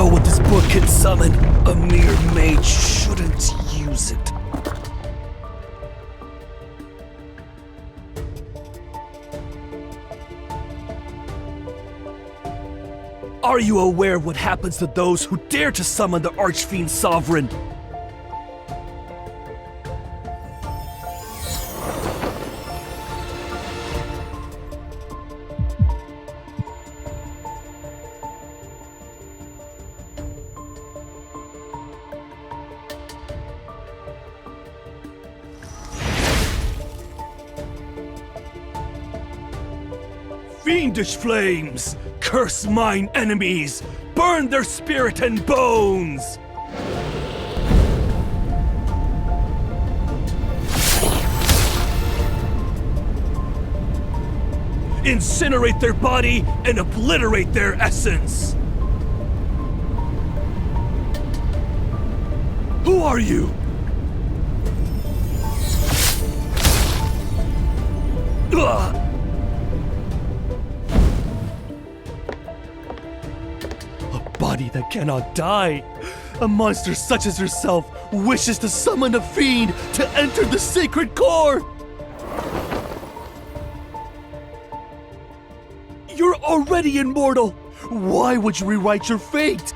know what this book can summon. A mere mage shouldn't use it. Are you aware of what happens to those who dare to summon the Archfiend Sovereign? Fiendish flames! Curse mine enemies! Burn their spirit and bones! Incinerate their body and obliterate their essence! Who are you? Ugh! Body that cannot die. A monster such as yourself wishes to summon a fiend to enter the sacred core. You're already immortal. Why would you rewrite your fate?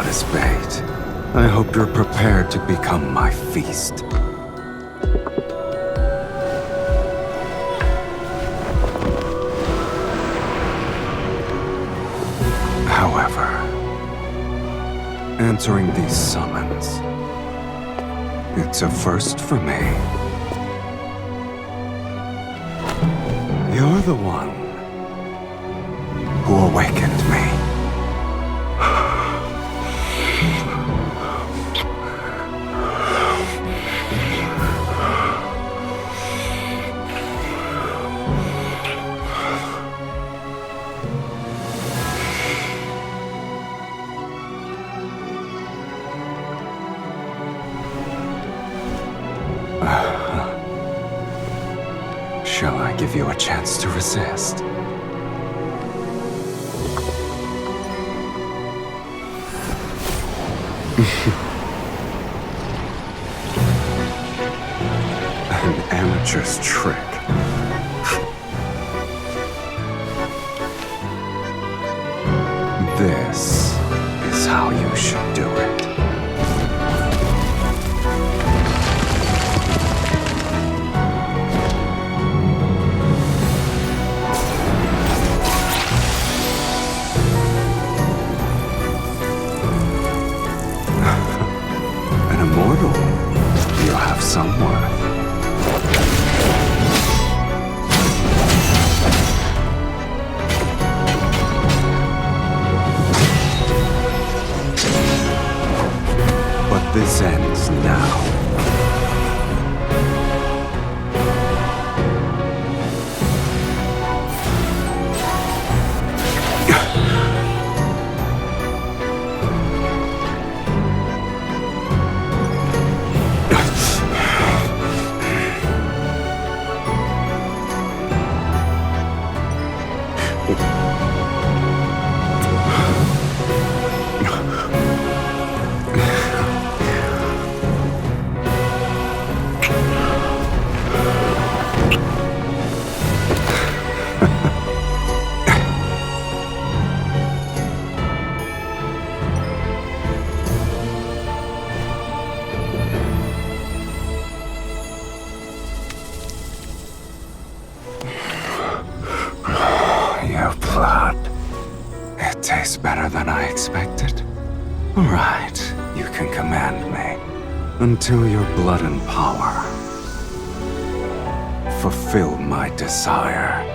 As bait. I hope you're prepared to become my feast. However, answering these summons, it's a first for me. You're the one who awakened me. shall I give you a chance to resist? An amateur's trick. This is how you should do it. An immortal. You have some worth. But this ends now. Your blood. It tastes better than I expected. Right, you can command me. Until your blood and power fulfill my desire.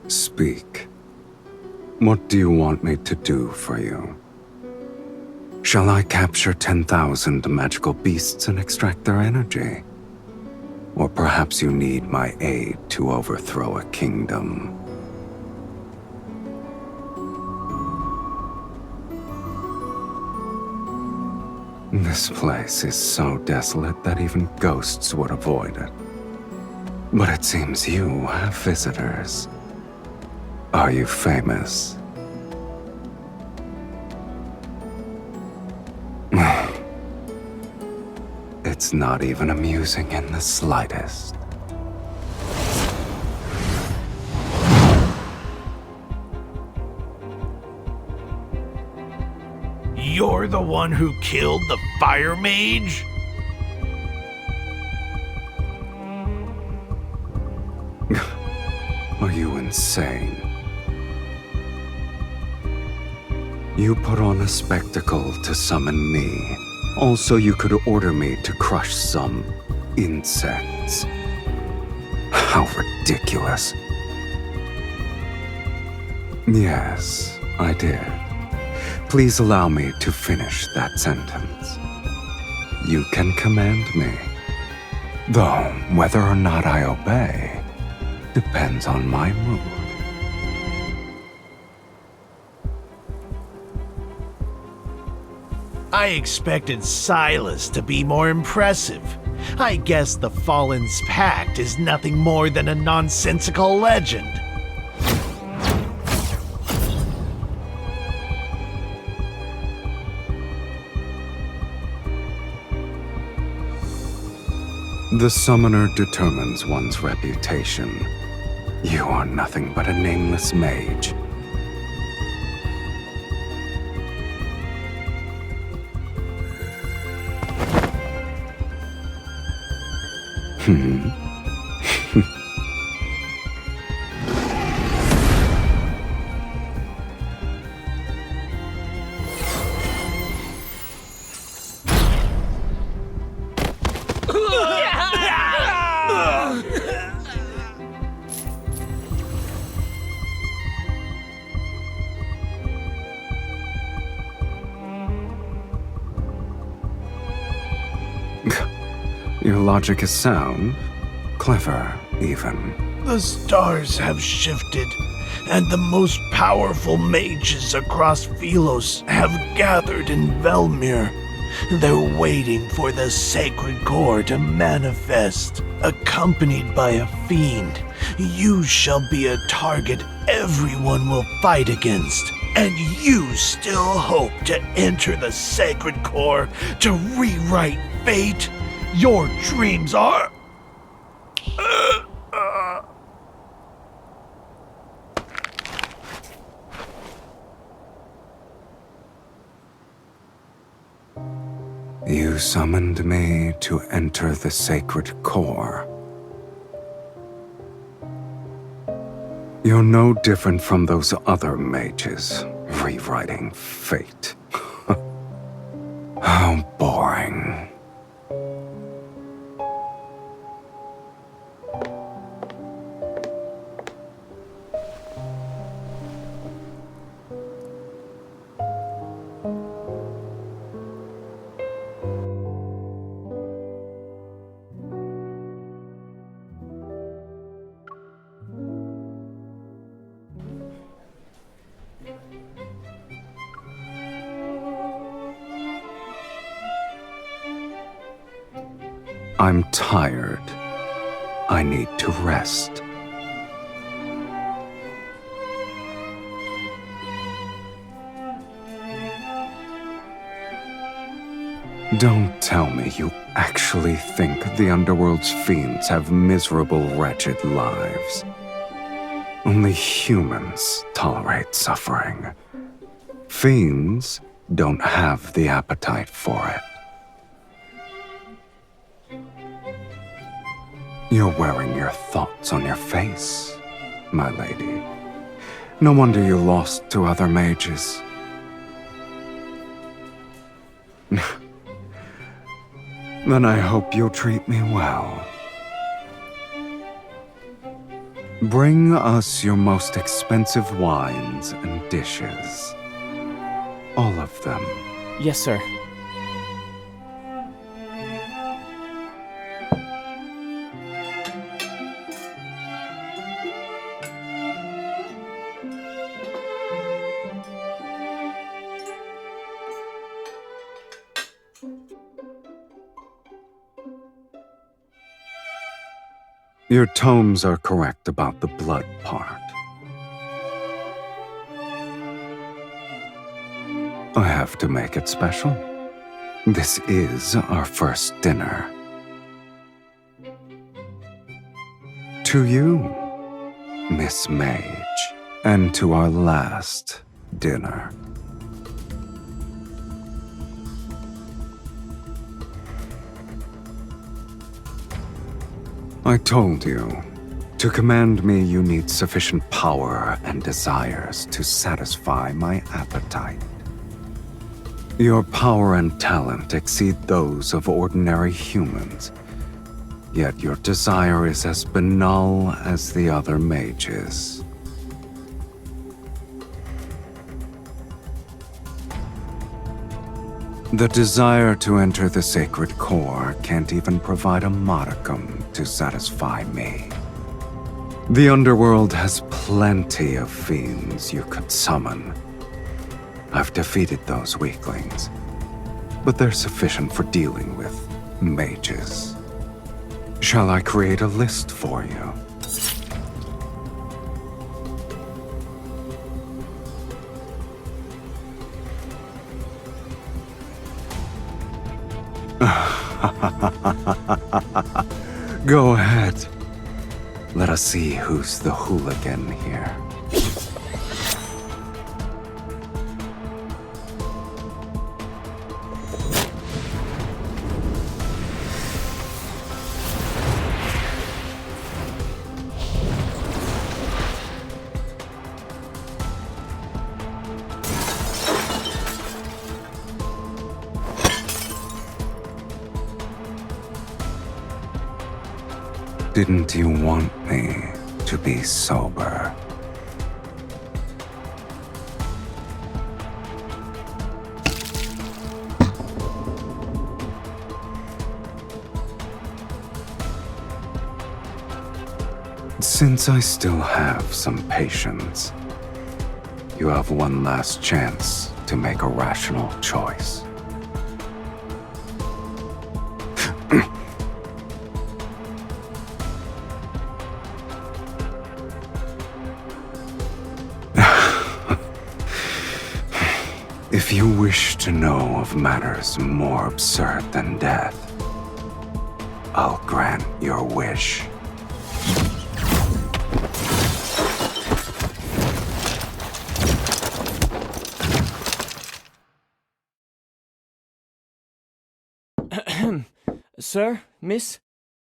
Speak. What do you want me to do for you? Shall I capture 10,000 magical beasts and extract their energy? Or perhaps you need my aid to overthrow a kingdom? This place is so desolate that even ghosts would avoid it. But it seems you have visitors. Are you famous? It's not even amusing in the slightest. You're the one who killed the fire mage? Are you insane? You put on a spectacle to summon me. Also, you could order me to crush some insects. How ridiculous. Yes, I did. Please allow me to finish that sentence. You can command me. Though, whether or not I obey depends on my mood. I expected Sylus to be more impressive. I guess the Fallen's Pact is nothing more than a nonsensical legend. The summoner determines one's reputation. You are nothing but a nameless mage. Your logic is sound, clever, even. The stars have shifted, and the most powerful mages across Sylus have gathered in Velmir. They're waiting for the sacred core to manifest. Accompanied by a fiend, you shall be a target everyone will fight against. And you still hope to enter the sacred core to rewrite fate? Your dreams are... You summoned me to enter the sacred core. You're no different from those other mages, rewriting fate. How boring. I'm tired. I need to rest. Don't tell me you actually think the Underworld's fiends have miserable, wretched lives. Only humans tolerate suffering. Fiends don't have the appetite for it. You're wearing your thoughts on your face, my lady. No wonder you lost to other mages. Then I hope you'll treat me well. Bring us your most expensive wines and dishes. All of them. Yes, sir. Your tomes are correct about the blood part. I have to make it special. This is our first dinner. To you, Miss Mage, and to our last dinner. I told you, to command me you need sufficient power and desires to satisfy my appetite. Your power and talent exceed those of ordinary humans, yet your desire is as banal as the other mages. The desire to enter the sacred core can't even provide a modicum to satisfy me. The Underworld has plenty of fiends you could summon. I've defeated those weaklings, but they're sufficient for dealing with mages. Shall I create a list for you? Go ahead. Let us see who's the hooligan here. Didn't you want me to be sober? Since I still have some patience, you have one last chance to make a rational choice. If you wish to know of matters more absurd than death, I'll grant your wish. Sir, miss,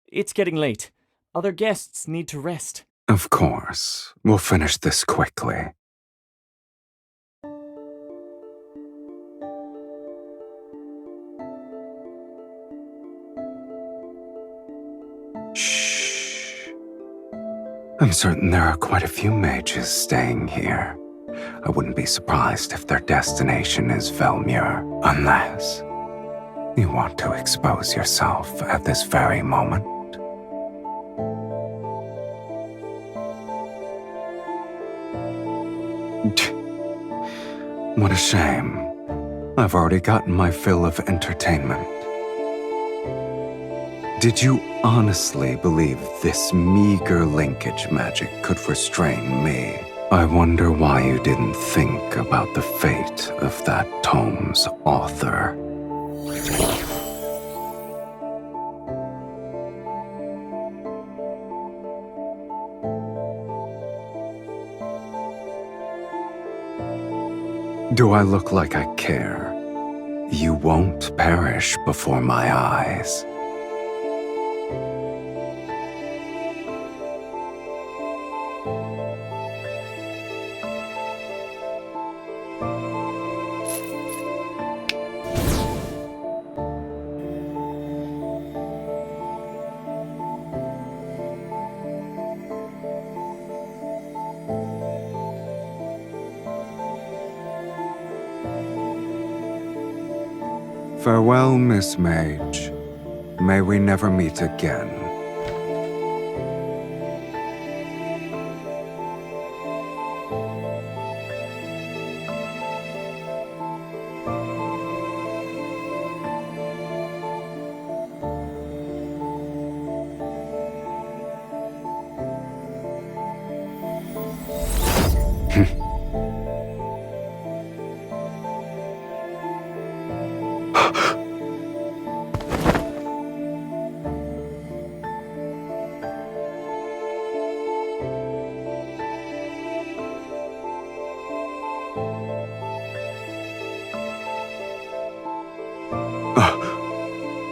it's getting late. Other guests need to rest. Of course, we'll finish this quickly. Shh. I'm certain there are quite a few mages staying here. I wouldn't be surprised if their destination is Velmure, unless you want to expose yourself at this very moment. What a shame. I've already gotten my fill of entertainment. Did you honestly believe this meager linkage magic could restrain me? I wonder why you didn't think about the fate of that tome's author. Do I look like I care? You won't perish before my eyes. Farewell, Miss Mage. May we never meet again.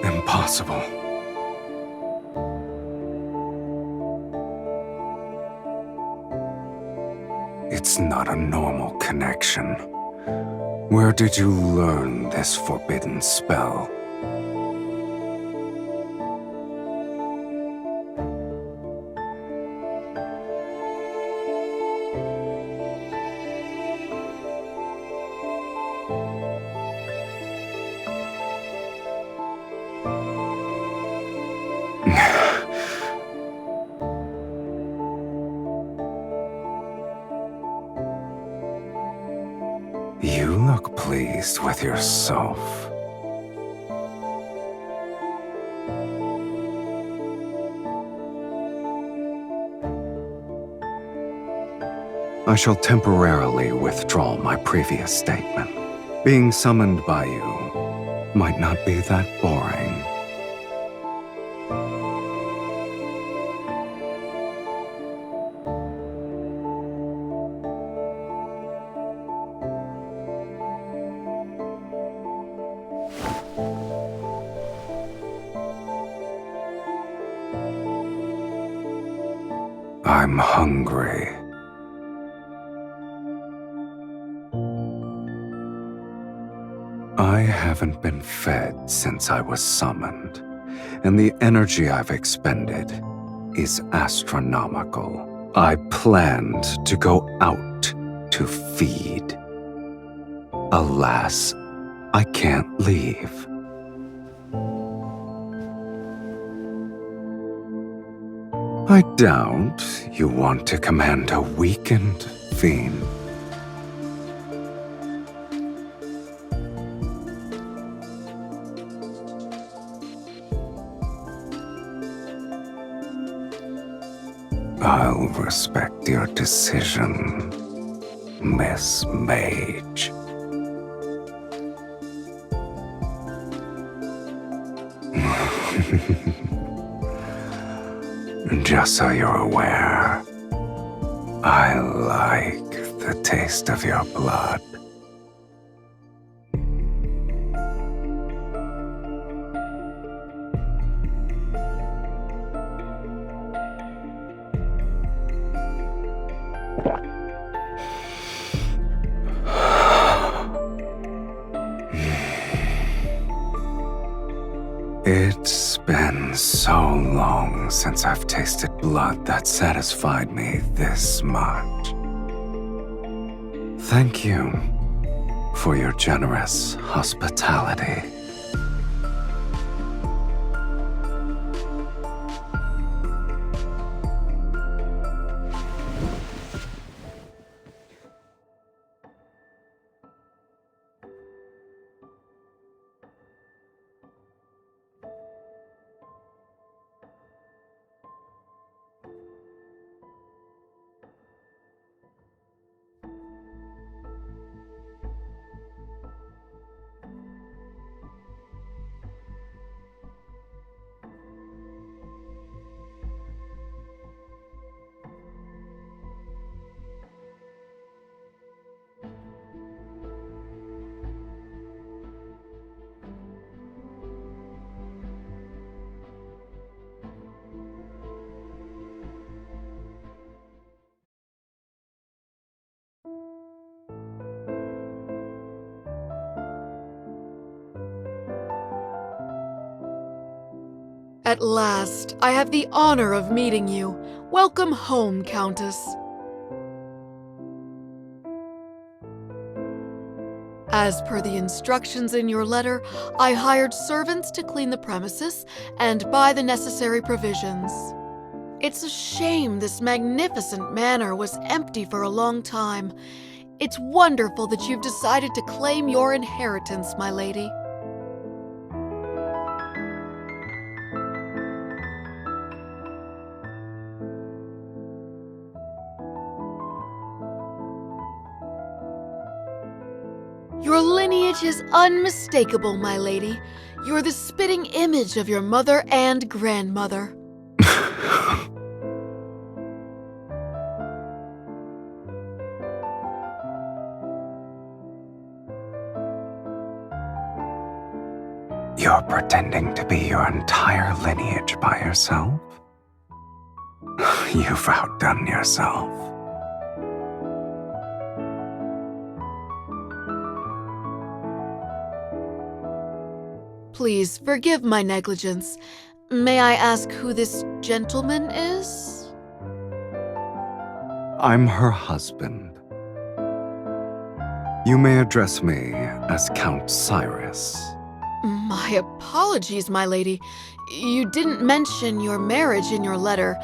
Impossible. It's not a normal connection. Where did you learn this forbidden spell? You look pleased with yourself. I shall temporarily withdraw my previous statement. Being summoned by you might not be that boring. I'm hungry. I haven't been fed since I was summoned, and the energy I've expended is astronomical. I planned to go out to feed. Alas, I can't leave. I doubt you want to command a weakened fiend. I'll respect your decision, Miss Mage. Just so you're aware, I like the taste of your blood. It's been so long since I've tasted blood that satisfied me this much. Thank you for your generous hospitality. At last, I have the honor of meeting you. Welcome home, Countess. As per the instructions in your letter, I hired servants to clean the premises and buy the necessary provisions. It's a shame this magnificent manor was empty for a long time. It's wonderful that you've decided to claim your inheritance, my lady. Your lineage is unmistakable, my lady. You're the spitting image of your mother and grandmother. You're pretending to be your entire lineage by yourself? You've outdone yourself. Please forgive my negligence. May I ask who this gentleman is? I'm her husband. You may address me as Count Cyrus. My apologies, my lady. You didn't mention your marriage in your letter.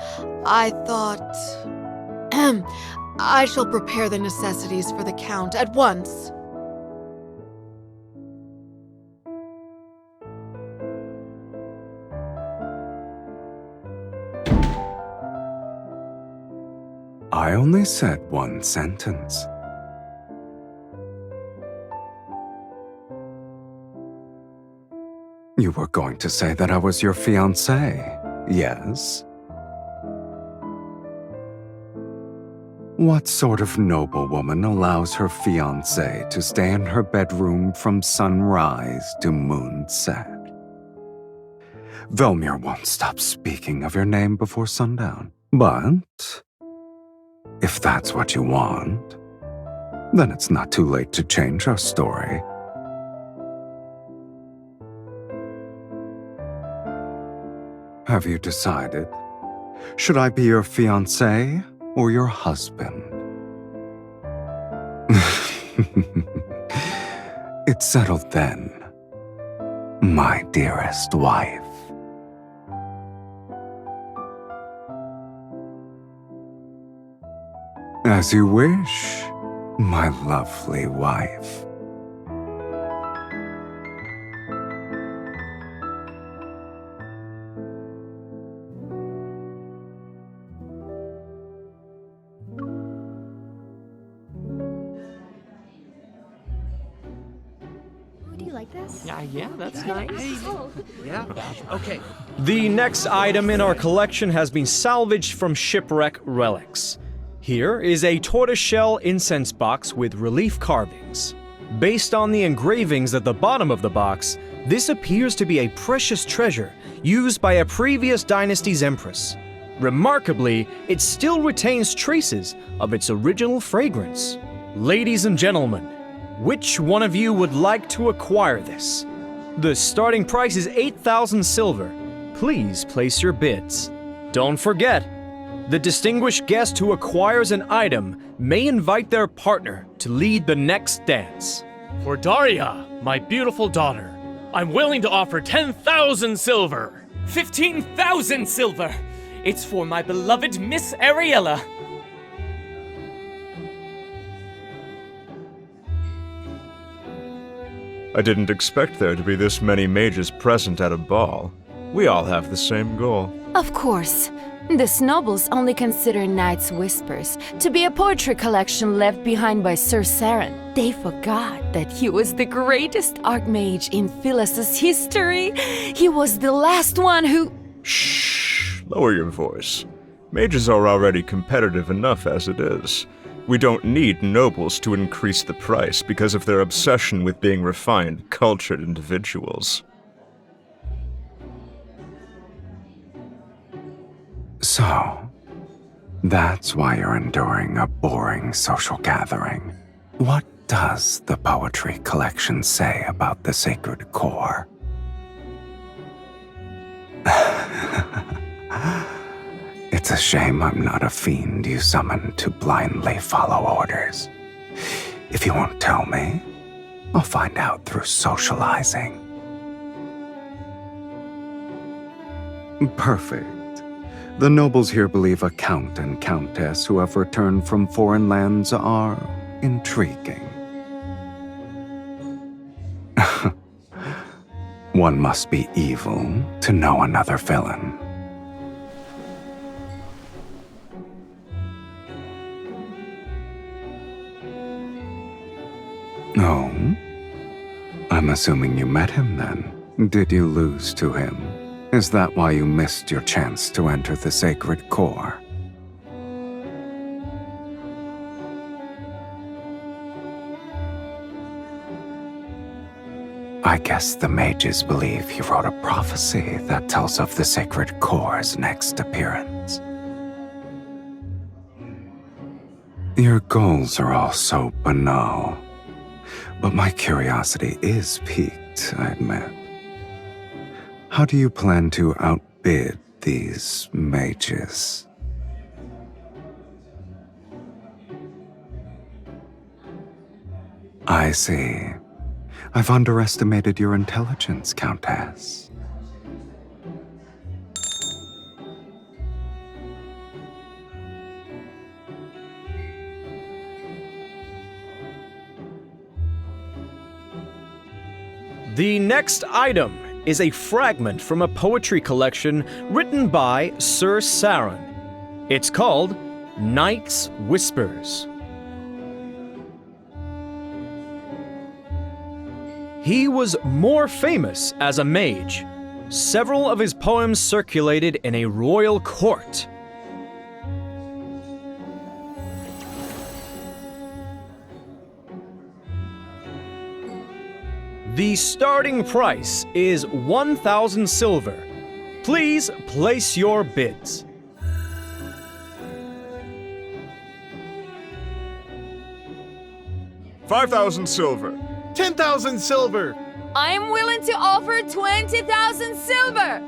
I thought... I shall prepare the necessities for the Count at once. I only said one sentence. You were going to say that I was your fiancé, yes? What sort of noblewoman allows her fiancé to stay in her bedroom from sunrise to moonset? Velmir won't stop speaking of your name before sundown. But if that's what you want, then it's not too late to change our story. Have you decided? Should I be your fiancé or your husband? It's settled then, my dearest wife. As you wish, my lovely wife. Do you like this? Yeah, that's nice. Yeah? Okay. The next item in our collection has been salvaged from shipwreck relics. Here is a tortoiseshell incense box with relief carvings. Based on the engravings at the bottom of the box, this appears to be a precious treasure used by a previous dynasty's empress. Remarkably, it still retains traces of its original fragrance. Ladies and gentlemen, which one of you would like to acquire this? The starting price is 8,000 silver. Please place your bids. Don't forget, the distinguished guest who acquires an item may invite their partner to lead the next dance. For Daria, my beautiful daughter, I'm willing to offer 10,000 silver. 15,000 silver! It's for my beloved Miss Ariella. I didn't expect there to be this many mages present at a ball. We all have the same goal. Of course. These nobles only consider Night's Whispers to be a poetry collection left behind by Sir Saren. They forgot that he was the greatest archmage in Sylus' history. He was the last one who... Shh! Lower your voice. Mages are already competitive enough as it is. We don't need nobles to increase the price because of their obsession with being refined, cultured individuals. So, that's why you're enduring a boring social gathering. What does the poetry collection say about the sacred core? It's a shame I'm not a fiend you summon to blindly follow orders. If you won't tell me, I'll find out through socializing. Perfect. The nobles here believe a count and countess who have returned from foreign lands are intriguing. One must be evil to know another villain. Oh? I'm assuming you met him then. Did you lose to him? Is that why you missed your chance to enter the sacred core? I guess the mages believe he wrote a prophecy that tells of the sacred core's next appearance. Your goals are all so banal, but my curiosity is piqued, I admit. How do you plan to outbid these mages? I see. I've underestimated your intelligence, Countess. The next item is a fragment from a poetry collection written by Sir Saren. It's called Night's Whispers. He was more famous as a mage. Several of his poems circulated in a royal court. The starting price is 1,000 silver. Please place your bids. $5,000 silver. 10,000 silver! I am willing to offer 20,000 silver!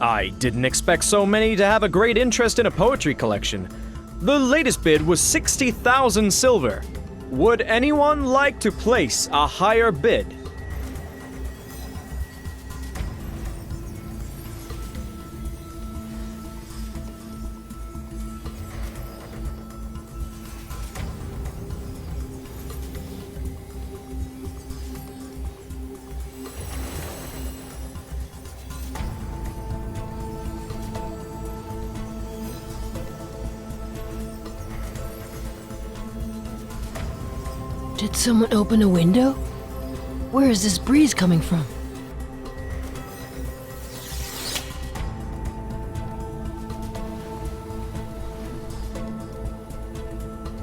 I didn't expect so many to have a great interest in a poetry collection. The latest bid was 60,000 silver. Would anyone like to place a higher bid? Did someone open a window? Where is this breeze coming from?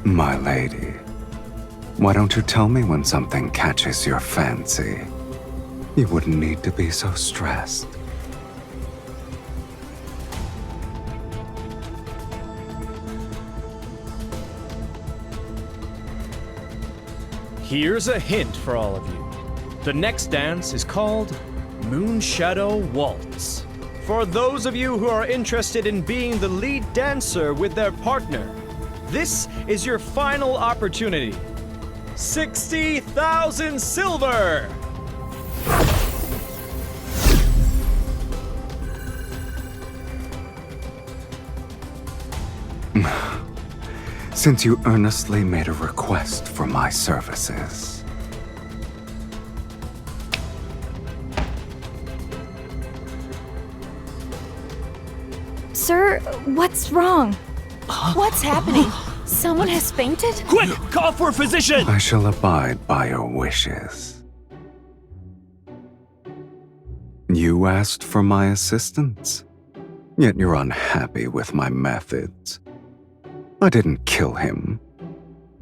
My lady, why don't you tell me when something catches your fancy? You wouldn't need to be so stressed. Here's a hint for all of you. The next dance is called Moonshadow Waltz. For those of you who are interested in being the lead dancer with their partner, this is your final opportunity. 60,000 silver! Since you earnestly made a request for my services. Sir, what's wrong? What's happening? Someone has fainted? Quick! Call for a physician! I shall abide by your wishes. You asked for my assistance, yet you're unhappy with my methods. I didn't kill him.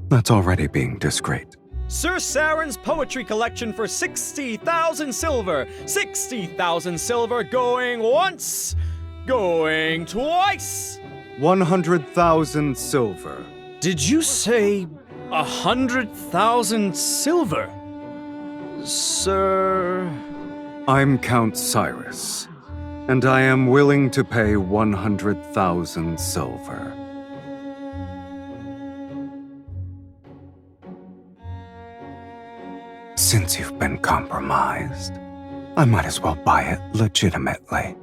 That's already being discreet. Sir Saren's poetry collection for 60,000 silver. 60,000 silver going once, going twice. 100,000 silver. Did you say 100,000 silver? Sir... I'm Count Cyrus, and I am willing to pay 100,000 silver. Since you've been compromised, I might as well buy it legitimately.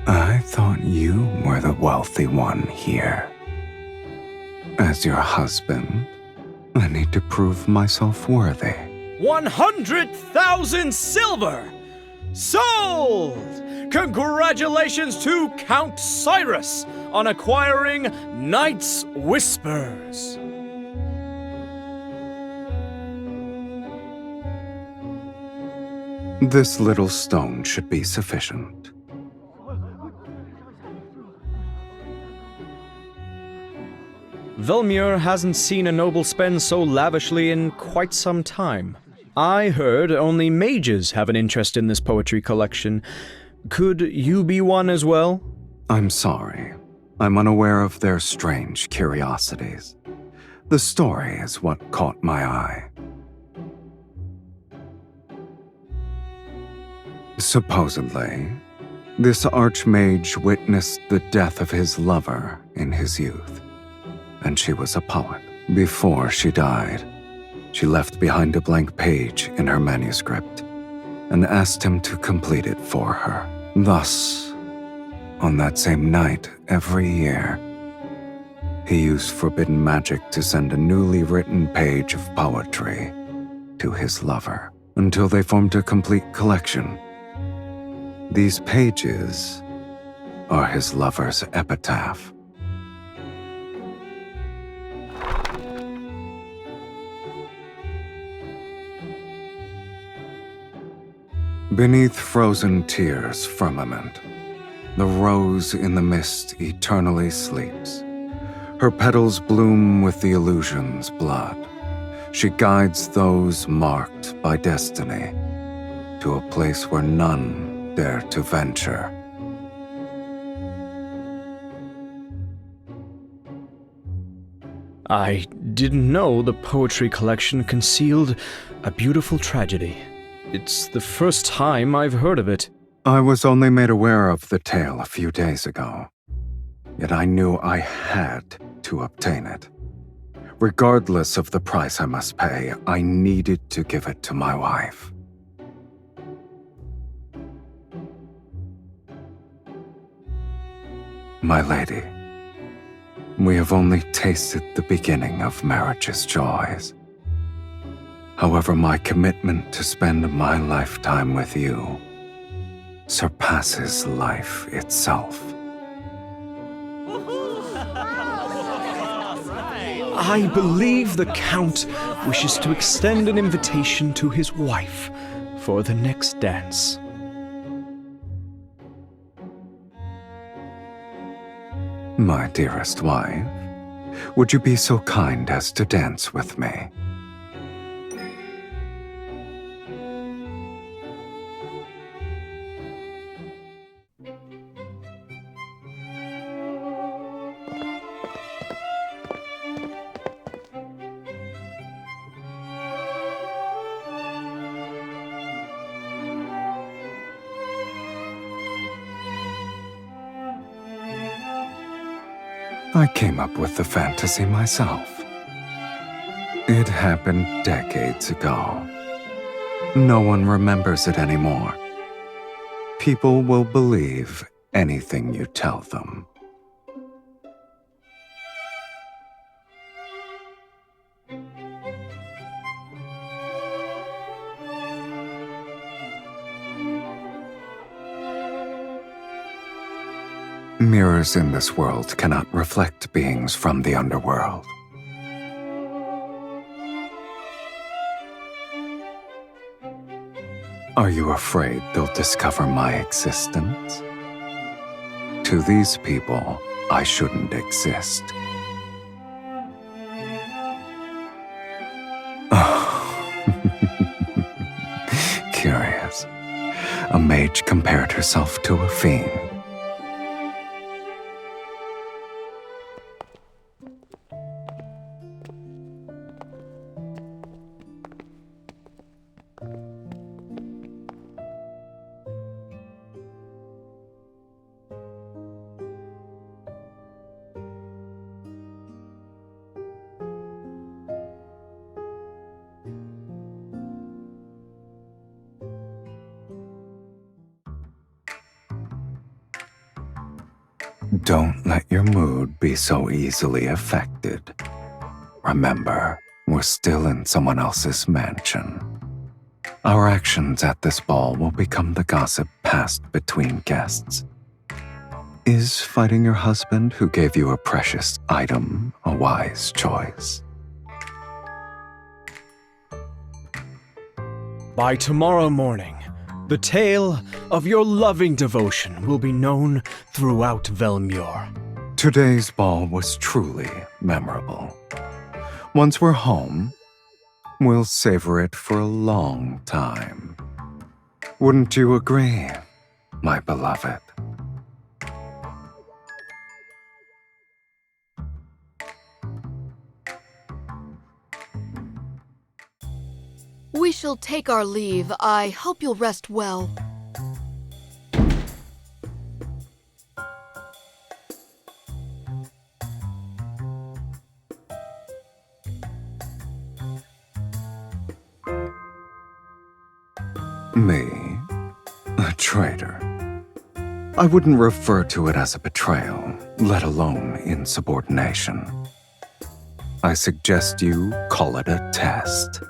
I thought you were the wealthy one here. As your husband, I need to prove myself worthy. 100,000 silver! Sold! Congratulations to Count Cyrus on acquiring Night's Whispers. This little stone should be sufficient. Velmir hasn't seen a noble spend so lavishly in quite some time. I heard only mages have an interest in this poetry collection. Could you be one as well? I'm sorry. I'm unaware of their strange curiosities. The story is what caught my eye. Supposedly, this archmage witnessed the death of his lover in his youth, and she was a poet. Before she died, she left behind a blank page in her manuscript and asked him to complete it for her. Thus, on that same night every year, he used forbidden magic to send a newly written page of poetry to his lover until they formed a complete collection. These pages are his lover's epitaph. Beneath frozen tears' firmament, the rose in the mist eternally sleeps. Her petals bloom with the illusion's blood. She guides those marked by destiny to a place where none dare to venture. I didn't know the poetry collection concealed a beautiful tragedy. It's the first time I've heard of it. I was only made aware of the tale a few days ago, yet I knew I had to obtain it. Regardless of the price I must pay, I needed to give it to my wife. My lady, we have only tasted the beginning of marriage's joys. However, my commitment to spend my lifetime with you surpasses life itself. I believe the Count wishes to extend an invitation to his wife for the next dance. My dearest wife, would you be so kind as to dance with me? I came up with the fantasy myself. It happened decades ago. No one remembers it anymore. People will believe anything you tell them. Mirrors in this world cannot reflect beings from the underworld. Are you afraid they'll discover my existence? To these people, I shouldn't exist. Curious. A mage compared herself to a fiend. Don't let your mood be so easily affected. Remember, we're still in someone else's mansion. Our actions at this ball will become the gossip passed between guests. Is fighting your husband who gave you a precious item a wise choice? By tomorrow morning, the tale of your loving devotion will be known throughout Velmure. Today's ball was truly memorable. Once we're home, we'll savor it for a long time. Wouldn't you agree, my beloved? We shall take our leave. I hope you'll rest well. Me? A traitor? I wouldn't refer to it as a betrayal, let alone insubordination. I suggest you call it a test.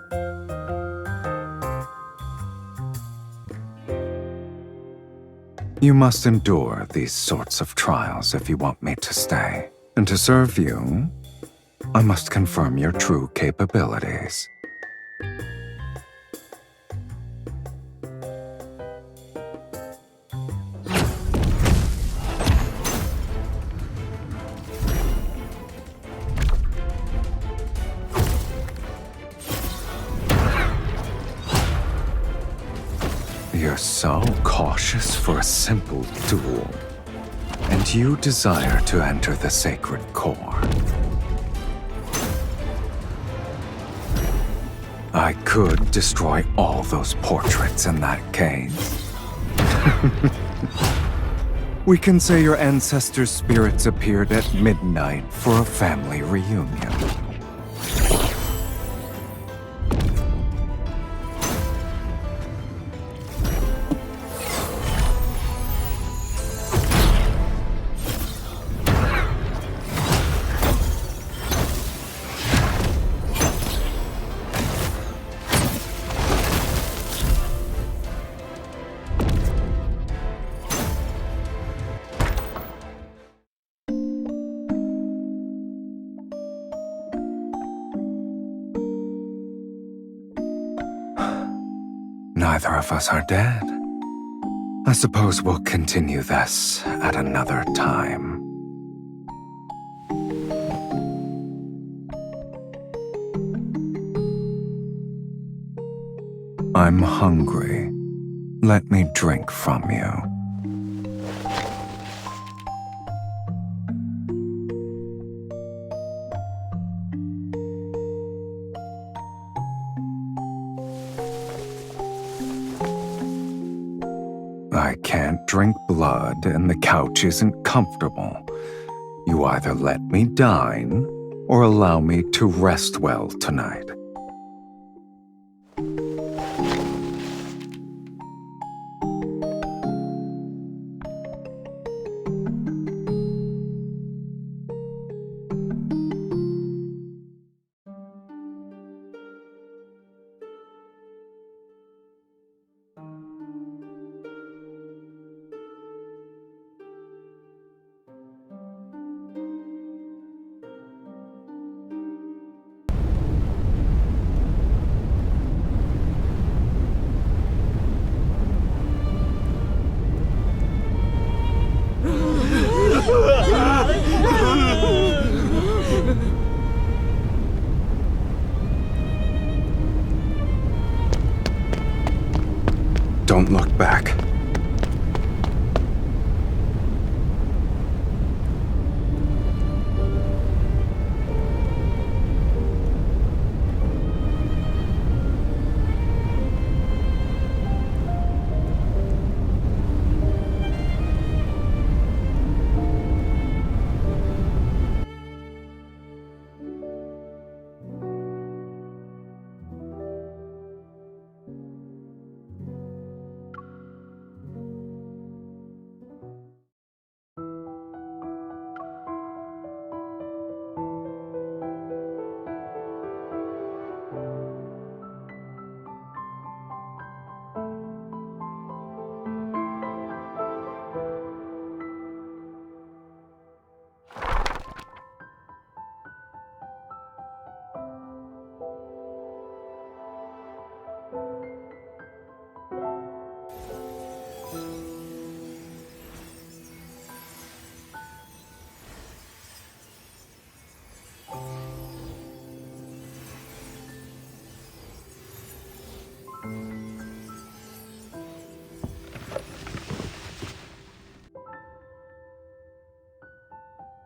You must endure these sorts of trials if you want me to stay. And to serve you, I must confirm your true capabilities. You're so cautious for a simple duel, and you desire to enter the sacred core. I could destroy all those portraits in that case. We can say your ancestors' spirits appeared at midnight for a family reunion. Neither of us are dead. I suppose we'll continue this at another time. I'm hungry. Let me drink from you. I can't drink blood and the couch isn't comfortable. You either let me dine or allow me to rest well tonight. Don't look back.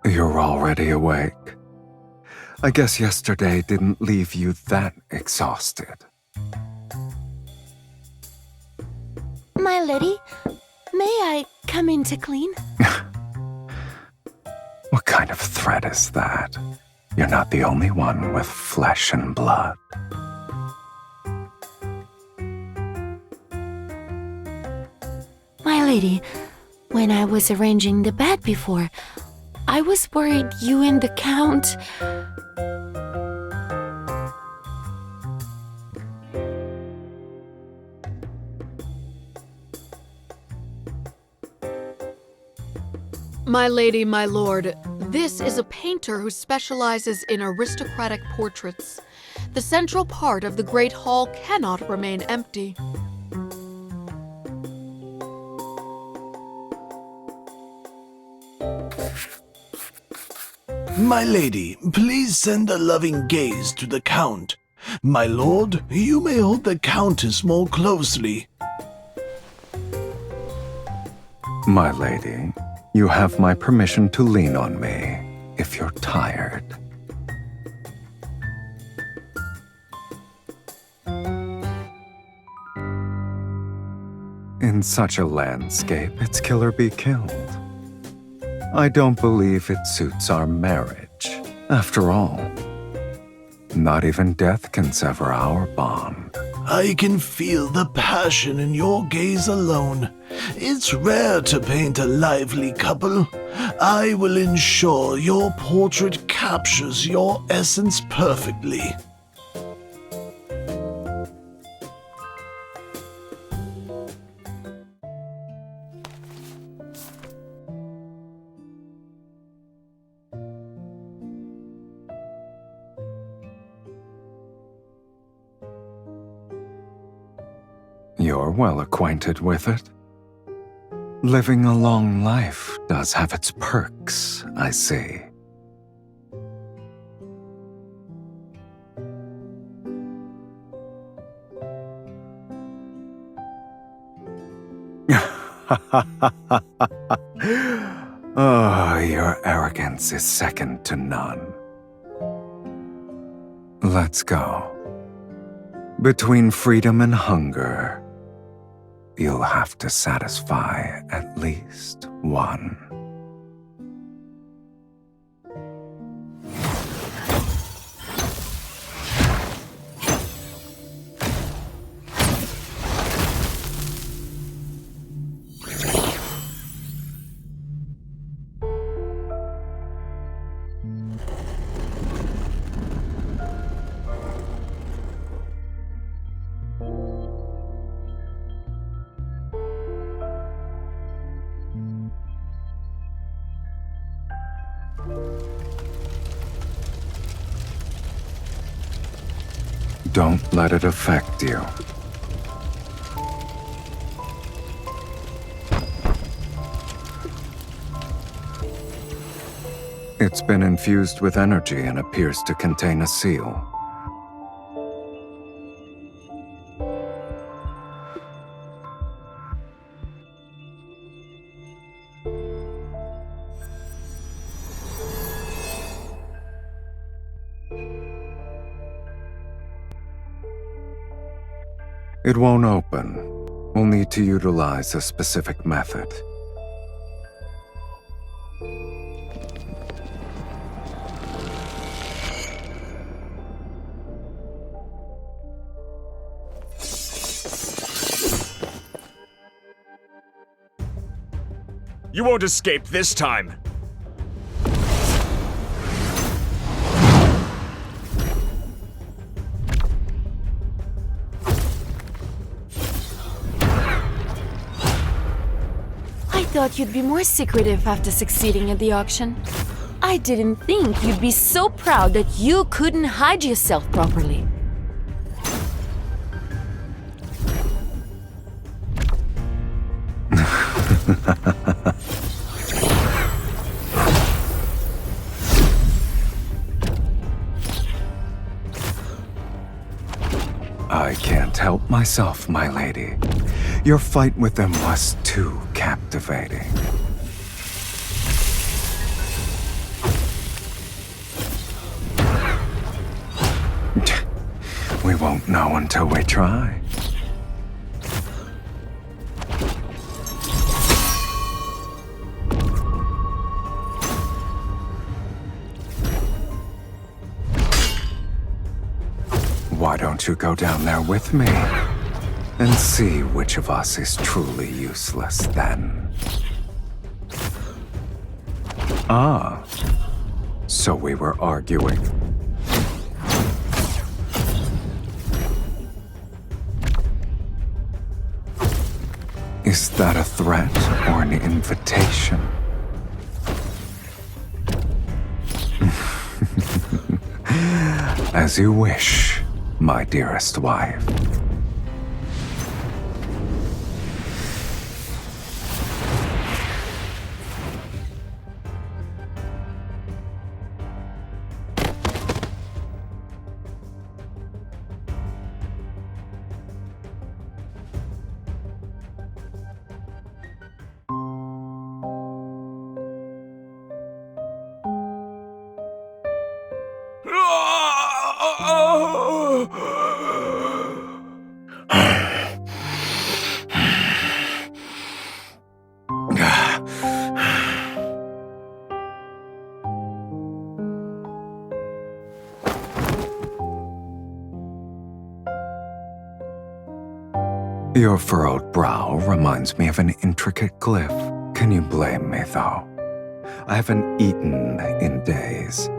You're already awake. I guess yesterday didn't leave you that exhausted. My lady, may I come in to clean? What kind of threat is that? You're not the only one with flesh and blood. My lady, when I was arranging the bed before, I was worried you and the Count... My lady, my lord, this is a painter who specializes in aristocratic portraits. The central part of the Great Hall cannot remain empty. My lady, please send a loving gaze to the Count. My lord, you may hold the Countess more closely. My lady, you have my permission to lean on me if you're tired. In such a landscape, it's kill or be killed. I don't believe it suits our marriage. After all, not even death can sever our bond. I can feel the passion in your gaze alone. It's rare to paint a lively couple. I will ensure your portrait captures your essence perfectly. You're well acquainted with it. Living a long life does have its perks, I see. Oh, your arrogance is second to none. Let's go. Between freedom and hunger, you'll have to satisfy at least one. Don't let it affect you. It's been infused with energy and appears to contain a seal. It won't open. We'll need to utilize a specific method. You won't escape this time! I thought you'd be more secretive after succeeding at the auction. I didn't think you'd be so proud that you couldn't hide yourself properly. I can't help myself, my lady. Your fight with them was too captivating. We won't know until we try. Why don't you go down there with me and see which of us is truly useless then? Ah, so we were arguing. Is that a threat or an invitation? As you wish, my dearest wife. Your furrowed brow reminds me of an intricate glyph. Can you blame me, though? I haven't eaten in days.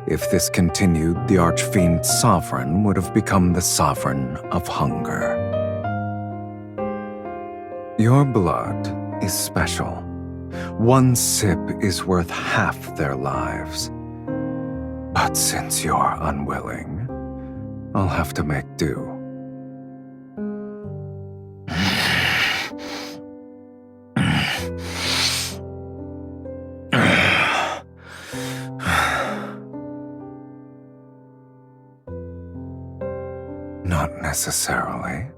If this continued, the Archfiend's sovereign would have become the sovereign of hunger. Your blood is special. One sip is worth half their lives. But since you're unwilling, I'll have to make do. Not necessarily.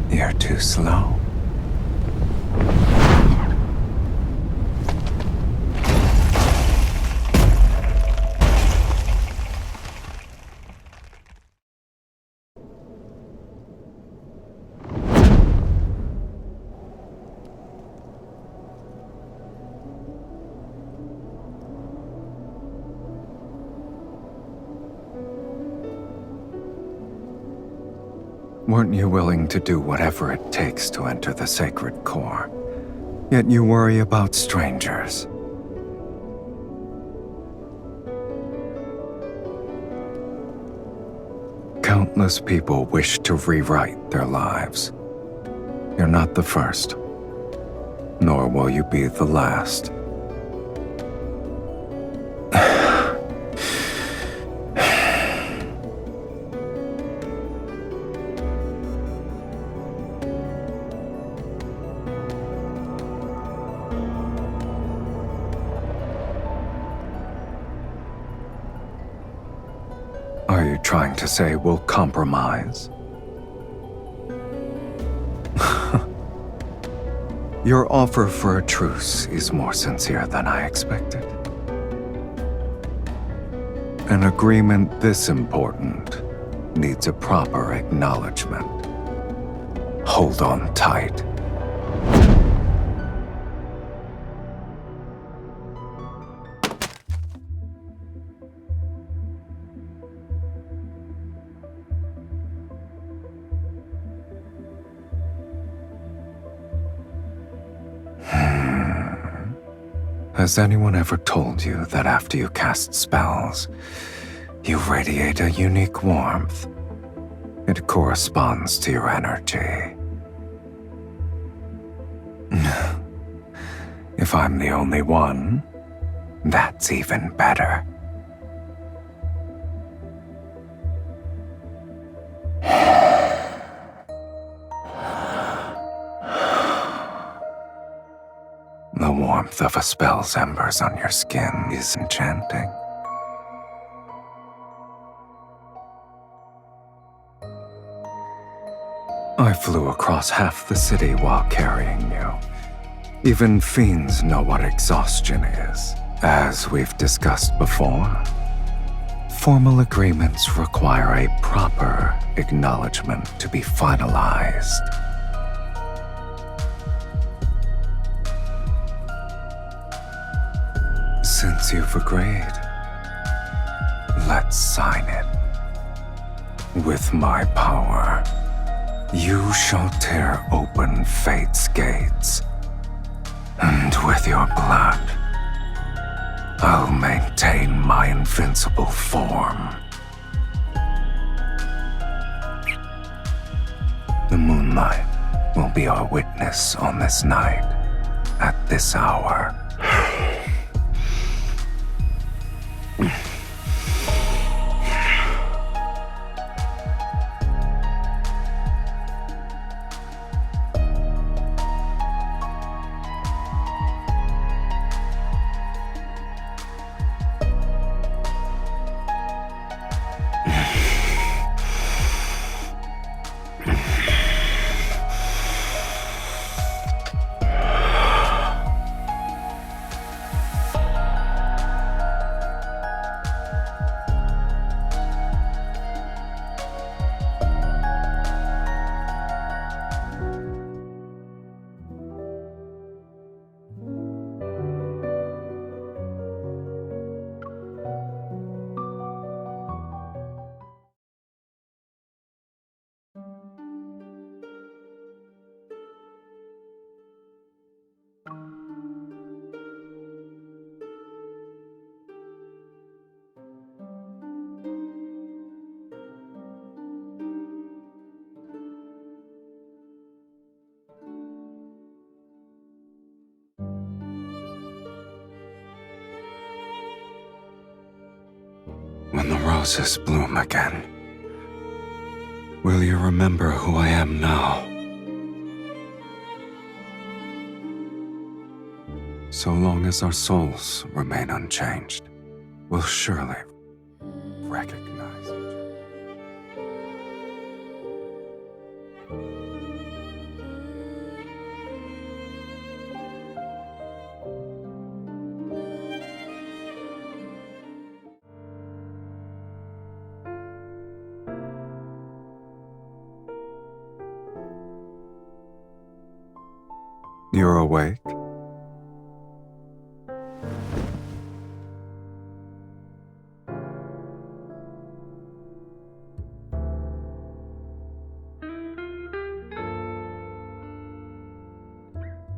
You're too slow. Weren't you willing to do whatever it takes to enter the sacred core? Yet you worry about strangers. Countless people wish to rewrite their lives. You're not the first, nor will you be the last. Are you trying to say we'll compromise? Your offer for a truce is more sincere than I expected. An agreement this important needs a proper acknowledgement. Hold on tight. Has anyone ever told you that after you cast spells, you radiate a unique warmth? It corresponds to your energy. If I'm the only one, that's even better. The warmth of a spell's embers on your skin is enchanting. I flew across half the city while carrying you. Even fiends know what exhaustion is. As we've discussed before, formal agreements require a proper acknowledgement to be finalized. Since you've agreed, let's sign it. With my power, you shall tear open fate's gates, and with your blood, I'll maintain my invincible form. The moonlight will be our witness on this night, at this hour. roses bloom again, will you remember who I am now? So long as our souls remain unchanged, we'll surely recognize each other. You're awake?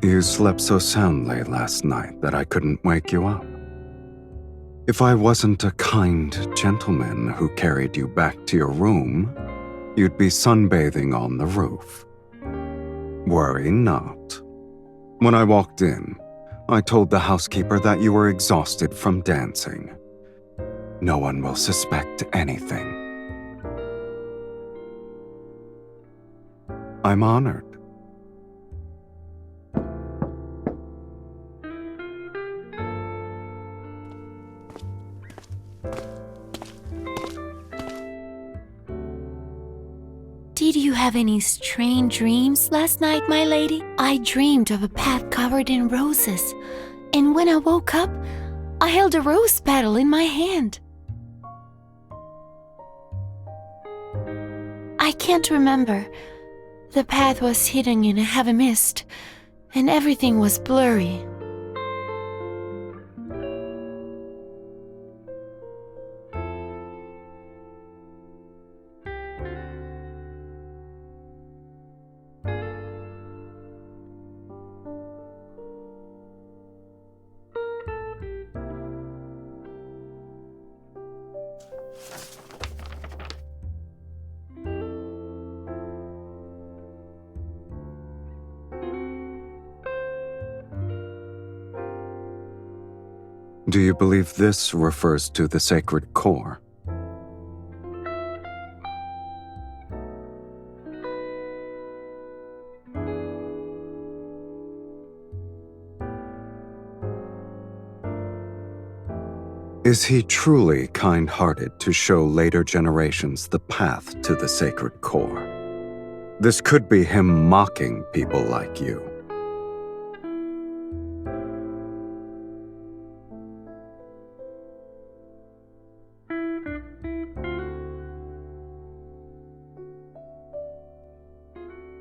You slept so soundly last night that I couldn't wake you up. If I wasn't a kind gentleman who carried you back to your room, you'd be sunbathing on the roof. Worry not. When I walked in, I told the housekeeper that you were exhausted from dancing. No one will suspect anything. I'm honored. Did you have any strange dreams last night, my lady? I dreamed of a path covered in roses, and when I woke up, I held a rose petal in my hand. I can't remember. The path was hidden in a heavy mist, and everything was blurry. Do you believe this refers to the sacred core? Is he truly kind-hearted to show later generations the path to the sacred core? This could be him mocking people like you.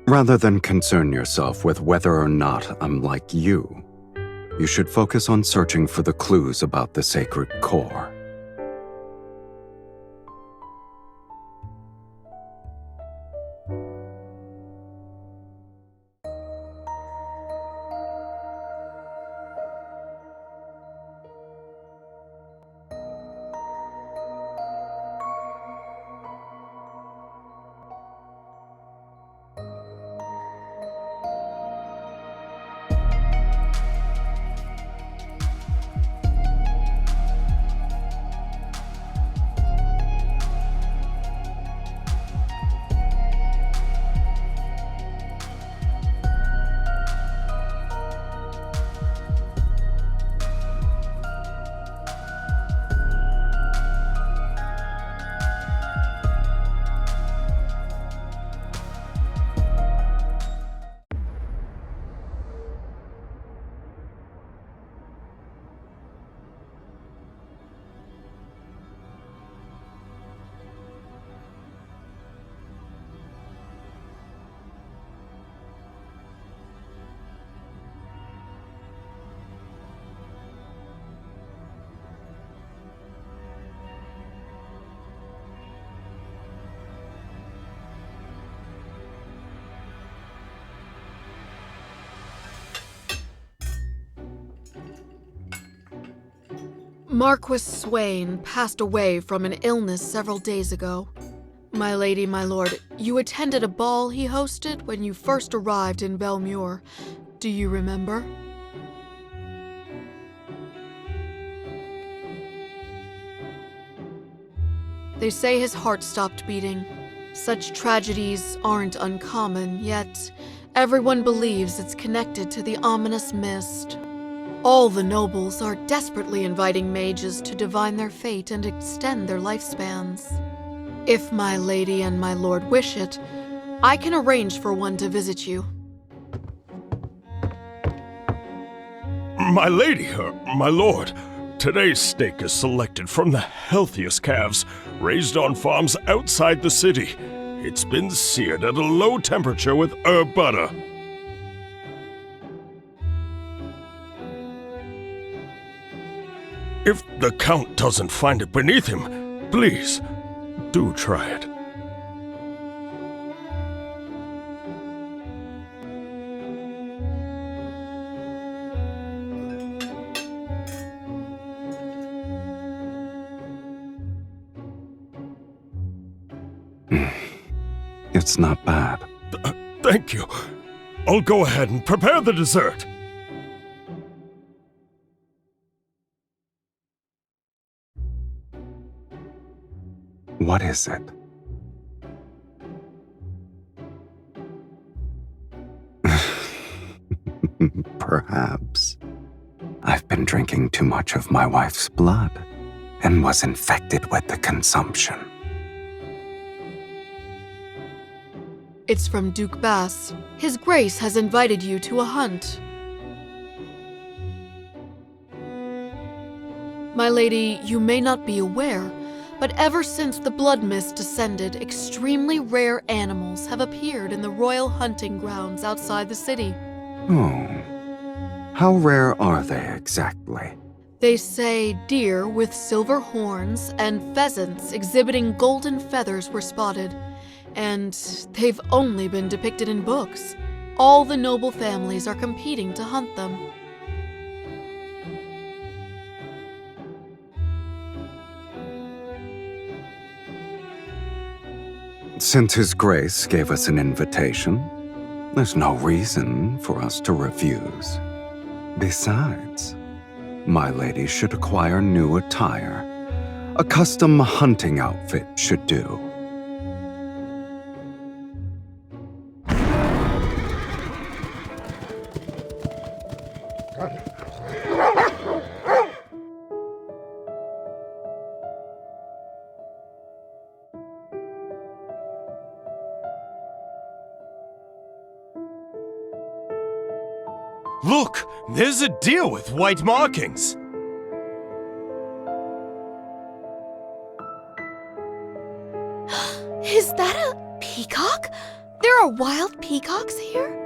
Rather than concern yourself with whether or not I'm like you, you should focus on searching for the clues about the sacred core. Marquis Swain passed away from an illness several days ago. My lady, my lord, you attended a ball he hosted when you first arrived in Belmure. Do you remember? They say his heart stopped beating. Such tragedies aren't uncommon, yet everyone believes it's connected to the ominous mist. All the nobles are desperately inviting mages to divine their fate and extend their lifespans. If my lady and my lord wish it, I can arrange for one to visit you. My lady, my lord, today's steak is selected from the healthiest calves raised on farms outside the city. It's been seared at a low temperature with herb butter. If the Count doesn't find it beneath him, please, do try it. It's not bad. Thank you. I'll go ahead and prepare the dessert. What is it? Perhaps. I've been drinking too much of my wife's blood and was infected with the consumption. It's from Duke Bass. His Grace has invited you to a hunt. My lady, you may not be aware, but ever since the blood mist descended, extremely rare animals have appeared in the royal hunting grounds outside the city. Oh. How rare are they exactly? They say deer with silver horns and pheasants exhibiting golden feathers were spotted, and they've only been depicted in books. All the noble families are competing to hunt them. Since His Grace gave us an invitation, there's no reason for us to refuse. Besides, my lady should acquire new attire. A custom hunting outfit should do. Look, there's a deer with white markings. Is that a peacock? There are wild peacocks here?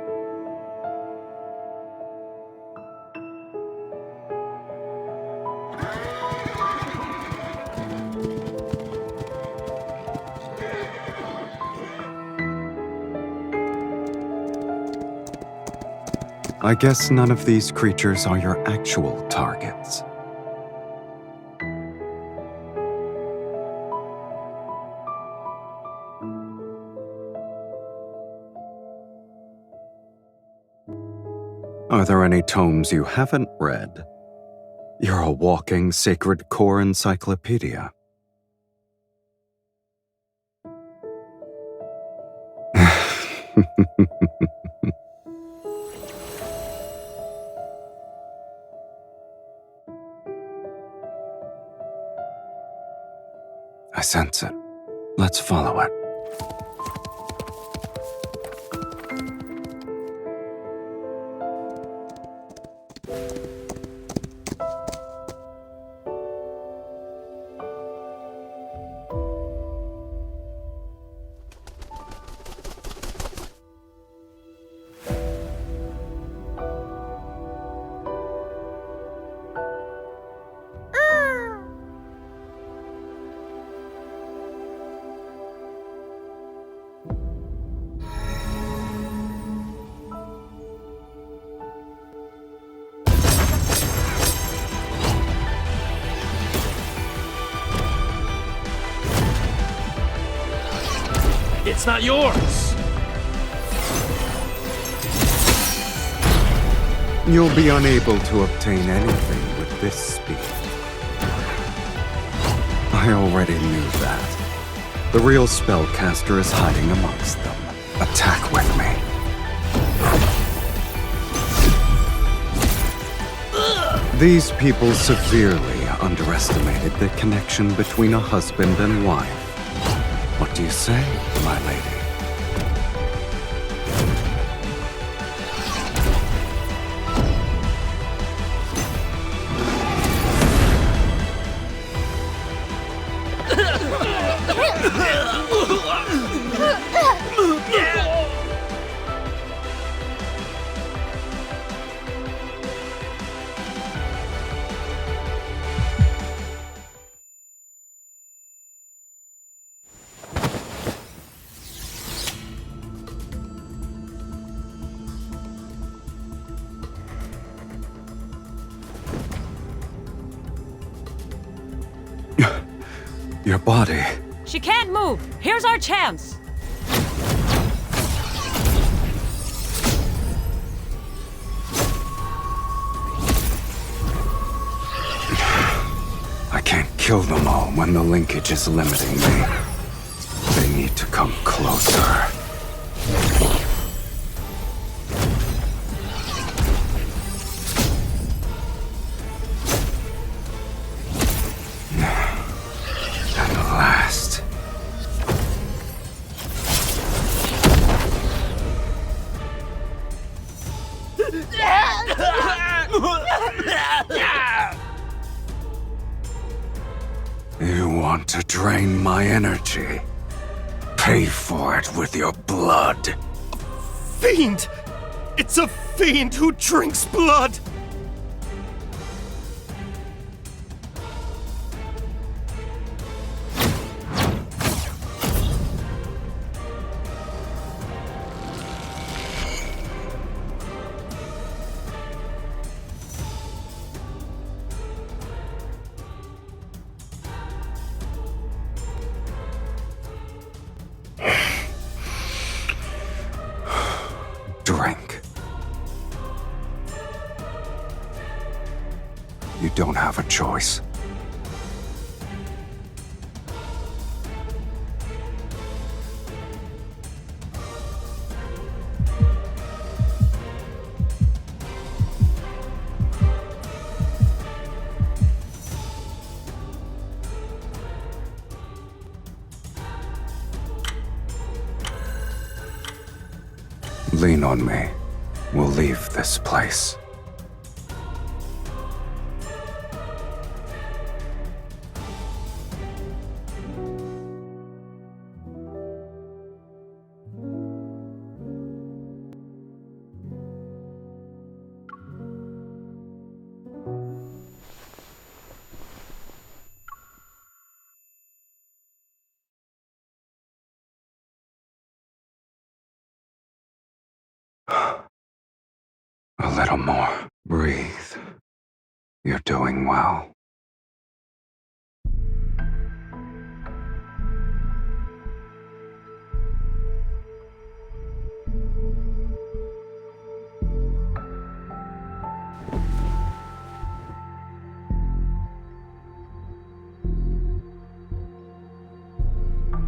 I guess none of these creatures are your actual targets. Are there any tomes you haven't read? You're a walking sacred core encyclopedia. I sense it. Let's follow it. It's not yours! You'll be unable to obtain anything with this speed. I already knew that. The real spellcaster is hiding amongst them. Attack with me. These people severely underestimated the connection between a husband and wife. What do you say, my lady? Your body. She can't move. Here's our chance. I can't kill them all when the linkage is limiting me. They need to come closer. And last. You want to drain my energy? Pay for it with your blood. Fiend! It's a fiend who drinks blood! Drink. You don't have a choice. Lean on me. We'll leave this place. A little more. Breathe. You're doing well.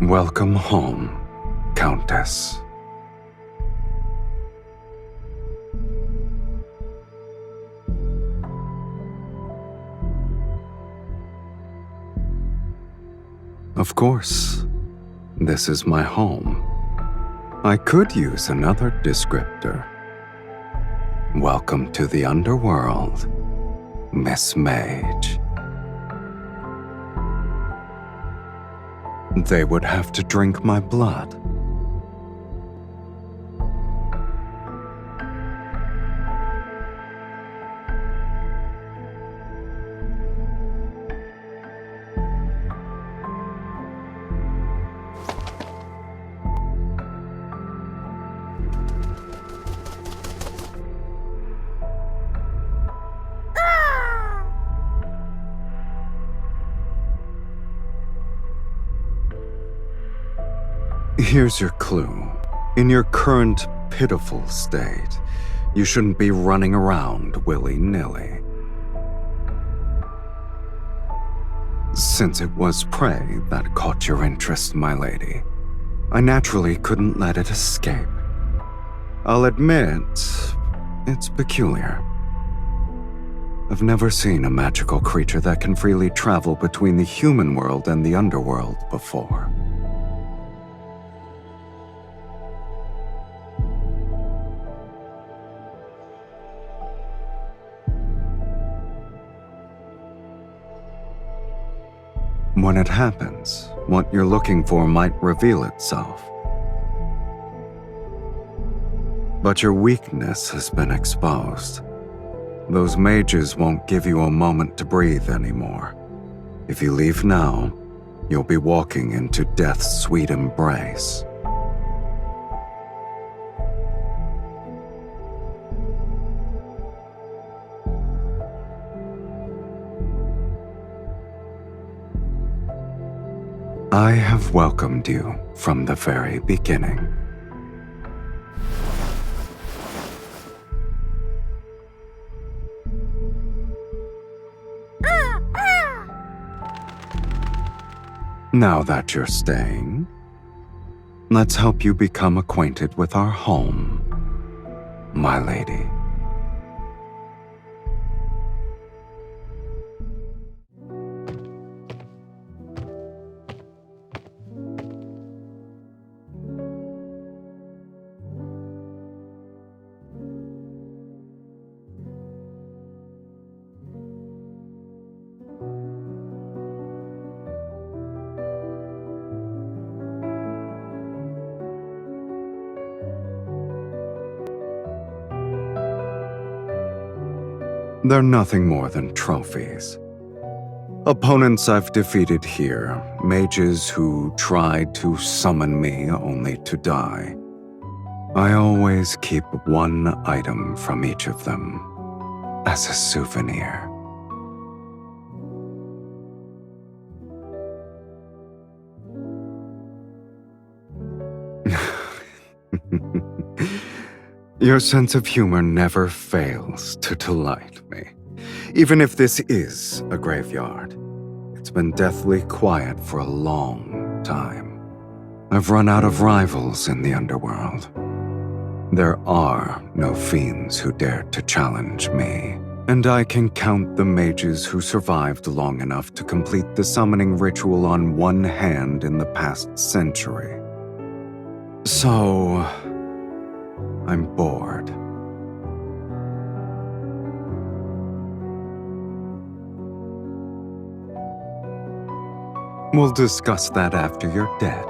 Welcome home, Countess. Of course, this is my home. I could use another descriptor. Welcome to the underworld, Miss Mage. They would have to drink my blood. Here's your clue. In your current pitiful state, you shouldn't be running around willy-nilly. Since it was prey that caught your interest, my lady, I naturally couldn't let it escape. I'll admit, it's peculiar. I've never seen a magical creature that can freely travel between the human world and the underworld before. When it happens, what you're looking for might reveal itself. But your weakness has been exposed. Those mages won't give you a moment to breathe anymore. If you leave now, you'll be walking into death's sweet embrace. I have welcomed you from the very beginning. Now that you're staying, let's help you become acquainted with our home, my lady. They're nothing more than trophies. Opponents I've defeated here, mages who tried to summon me only to die. I always keep one item from each of them as a souvenir. Your sense of humor never fails to delight me. Even if this is a graveyard, it's been deathly quiet for a long time. I've run out of rivals in the underworld. There are no fiends who dare to challenge me, and I can count the mages who survived long enough to complete the summoning ritual on one hand in the past century. So, I'm bored. We'll discuss that after you're dead.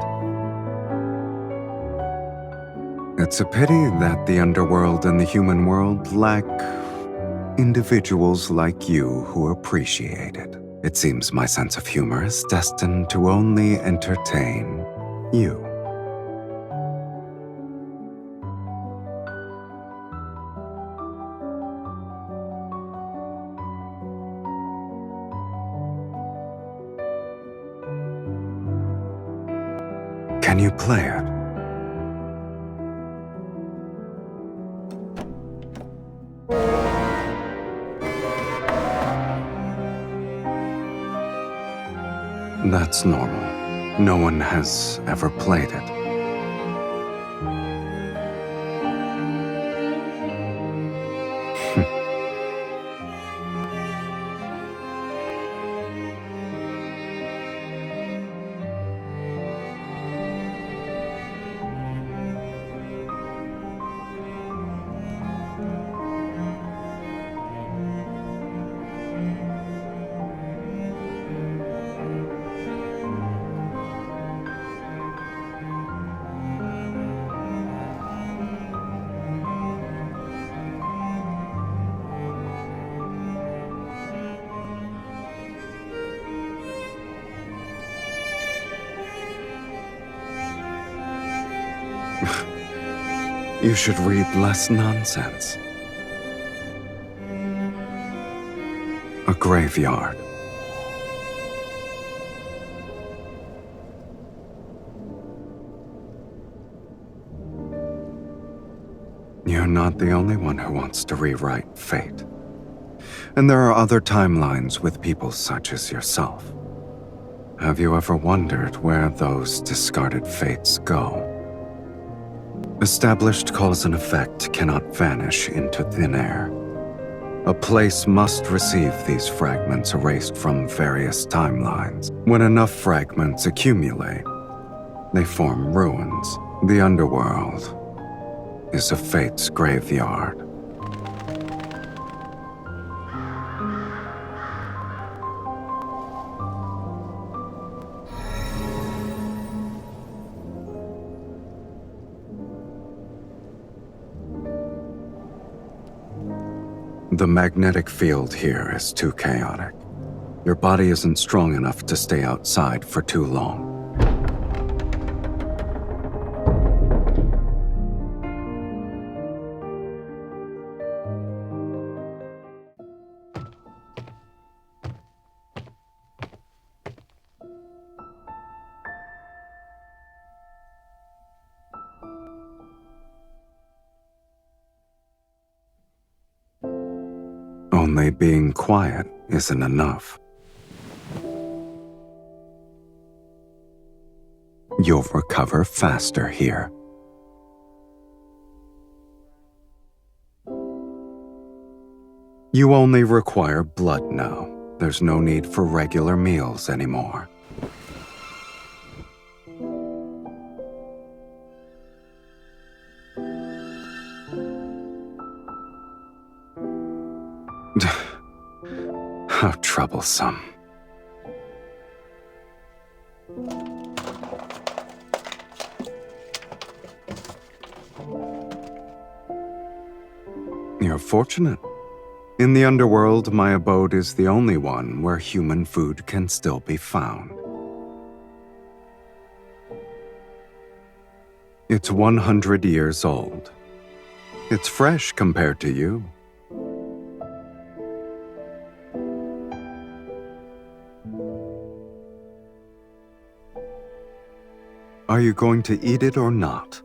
It's a pity that the underworld and the human world lack individuals like you who appreciate it. It seems my sense of humor is destined to only entertain you. Can you play it? That's normal. No one has ever played it. You should read less nonsense. A graveyard. You're not the only one who wants to rewrite fate. And there are other timelines with people such as yourself. Have you ever wondered where those discarded fates go? Established cause and effect cannot vanish into thin air. A place must receive these fragments erased from various timelines. When enough fragments accumulate, they form ruins. The underworld is a fate's graveyard. The magnetic field here is too chaotic. Your body isn't strong enough to stay outside for too long. Only being quiet isn't enough. You'll recover faster here. You only require blood now. There's no need for regular meals anymore. How troublesome. You're fortunate. In the underworld, my abode is the only one where human food can still be found. It's 100 years old. It's fresh compared to you. Are you going to eat it or not?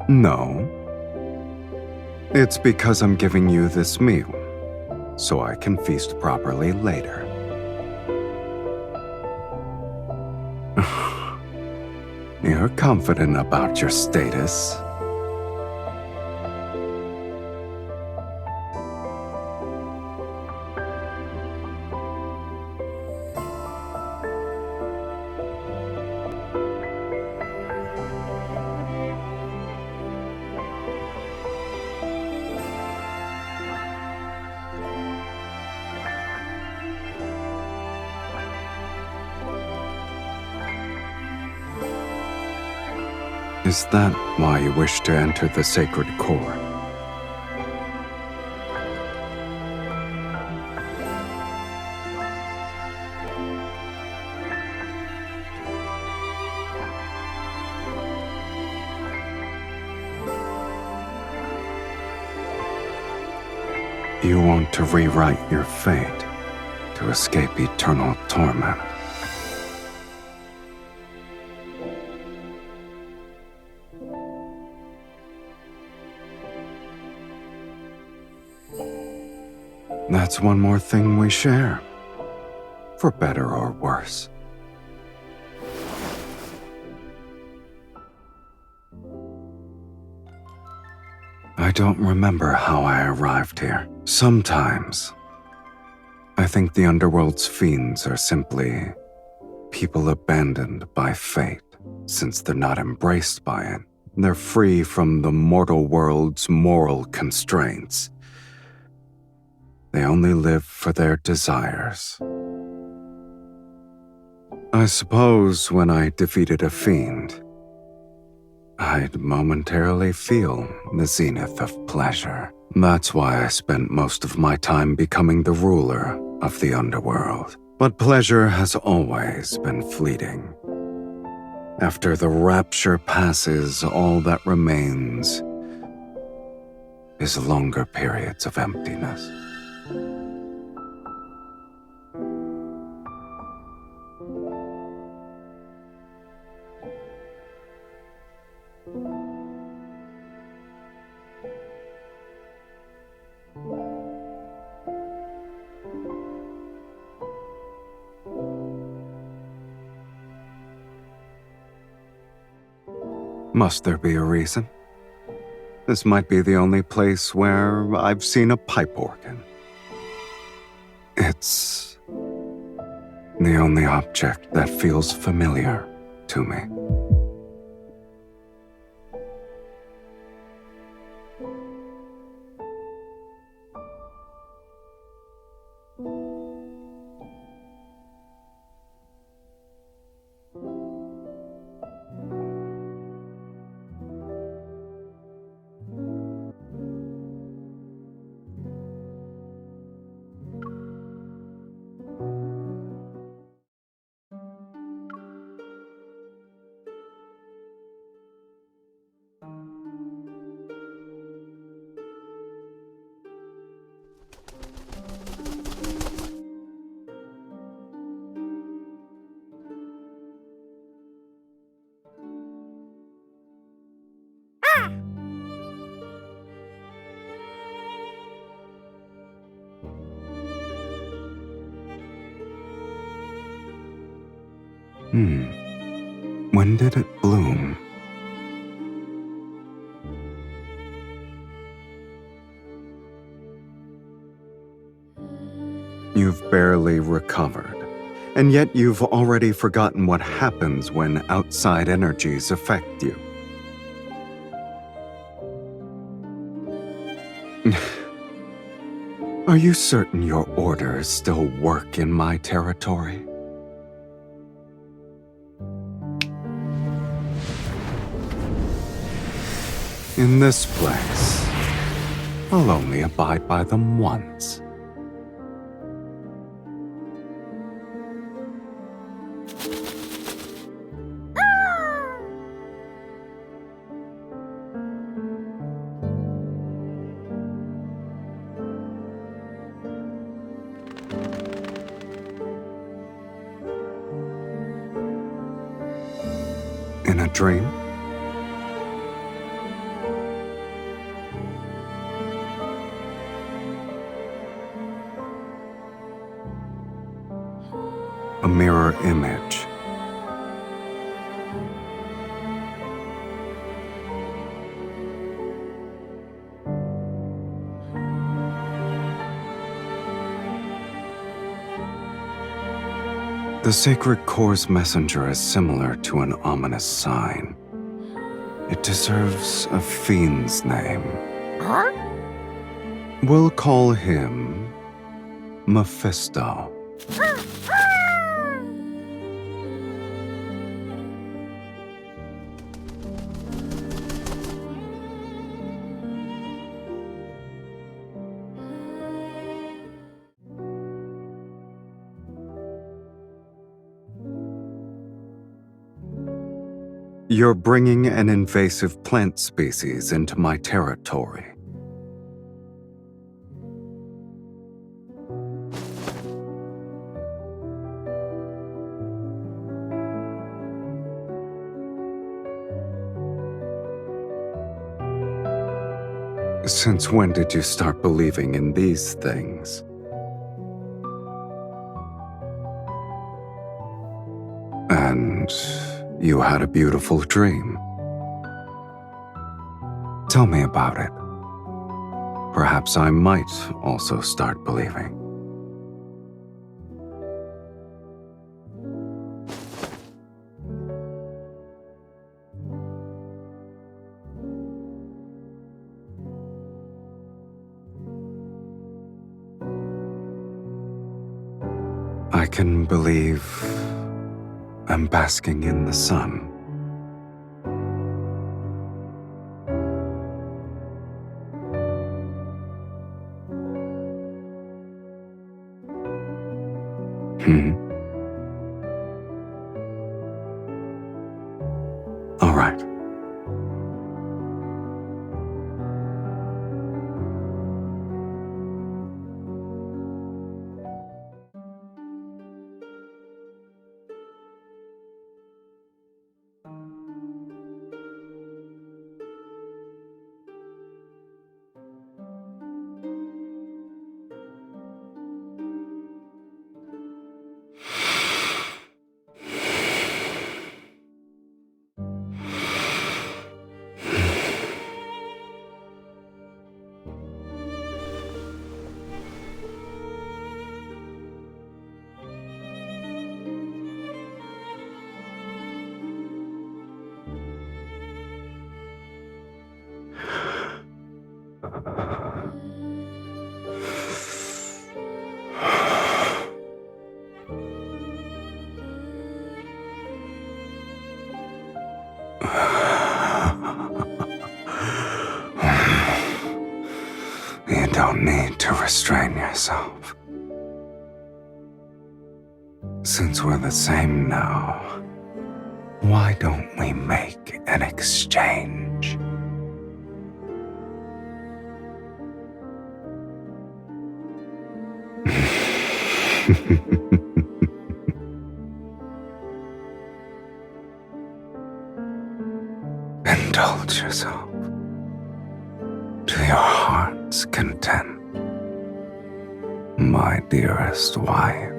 No. It's because I'm giving you this meal, so I can feast properly later. You're confident about your status. Is that why you wish to enter the sacred core? You want to rewrite your fate to escape eternal torment. That's one more thing we share, for better or worse. I don't remember how I arrived here. Sometimes, I think the underworld's fiends are simply people abandoned by fate, since they're not embraced by it. They're free from the mortal world's moral constraints. They only live for their desires. I suppose when I defeated a fiend, I'd momentarily feel the zenith of pleasure. That's why I spent most of my time becoming the ruler of the underworld. But pleasure has always been fleeting. After the rapture passes, all that remains is longer periods of emptiness. Must there be a reason? This might be the only place where I've seen a pipe organ. It's the only object that feels familiar to me. When did it bloom? You've barely recovered, and yet you've already forgotten what happens when outside energies affect you. Are you certain your orders still work in my territory? In this place, I'll only abide by them once. In a dream? A mirror image. The sacred core's messenger is similar to an ominous sign. It deserves a fiend's name. We'll call him Mephisto. You're bringing an invasive plant species into my territory. Since when did you start believing in these things? And you had a beautiful dream. Tell me about it. Perhaps I might also start believing. I can believe I'm basking in the sun. All right. You don't need to restrain yourself. Since we're the same now, why don't we make an exchange? Indulge yourself to your heart's content, my dearest wife.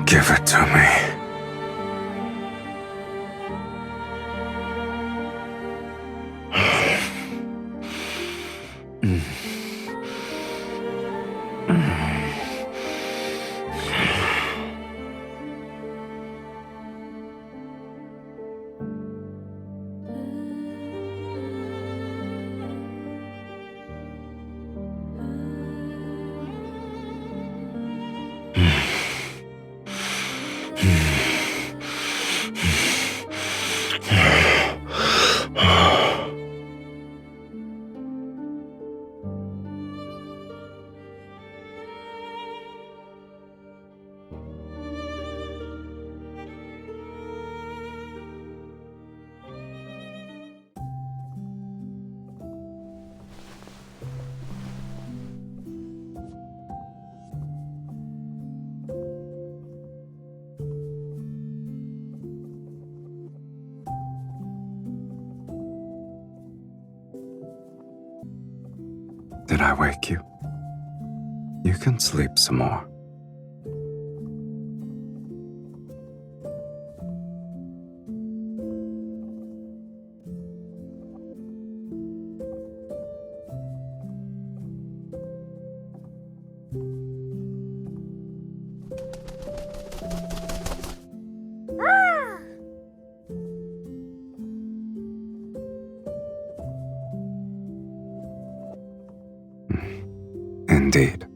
Give it to me. Did I wake you? You can sleep some more. Indeed.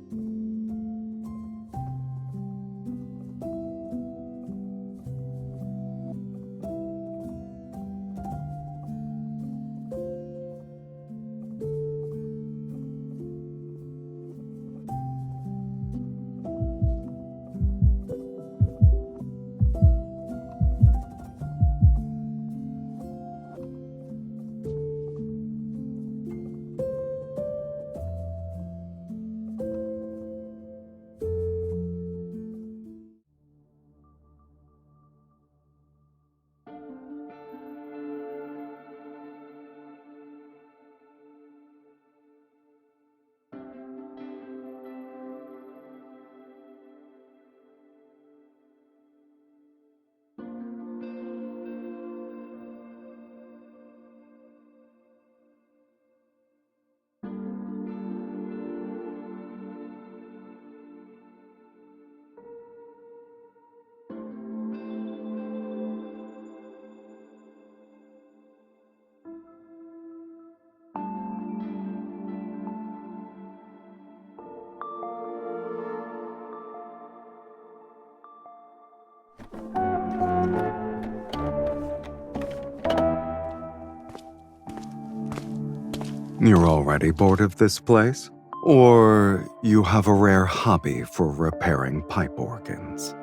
You're already bored of this place? Or you have a rare hobby for repairing pipe organs?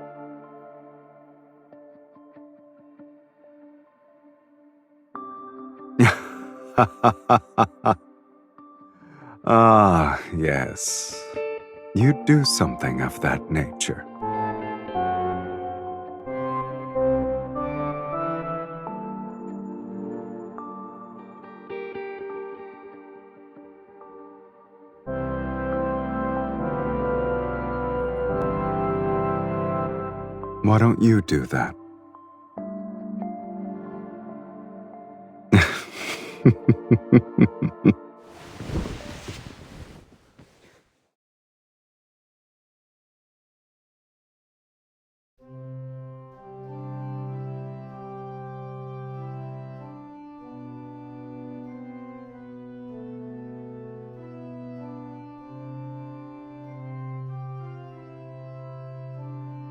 Ah, yes. You do something of that nature. Why don't you do that?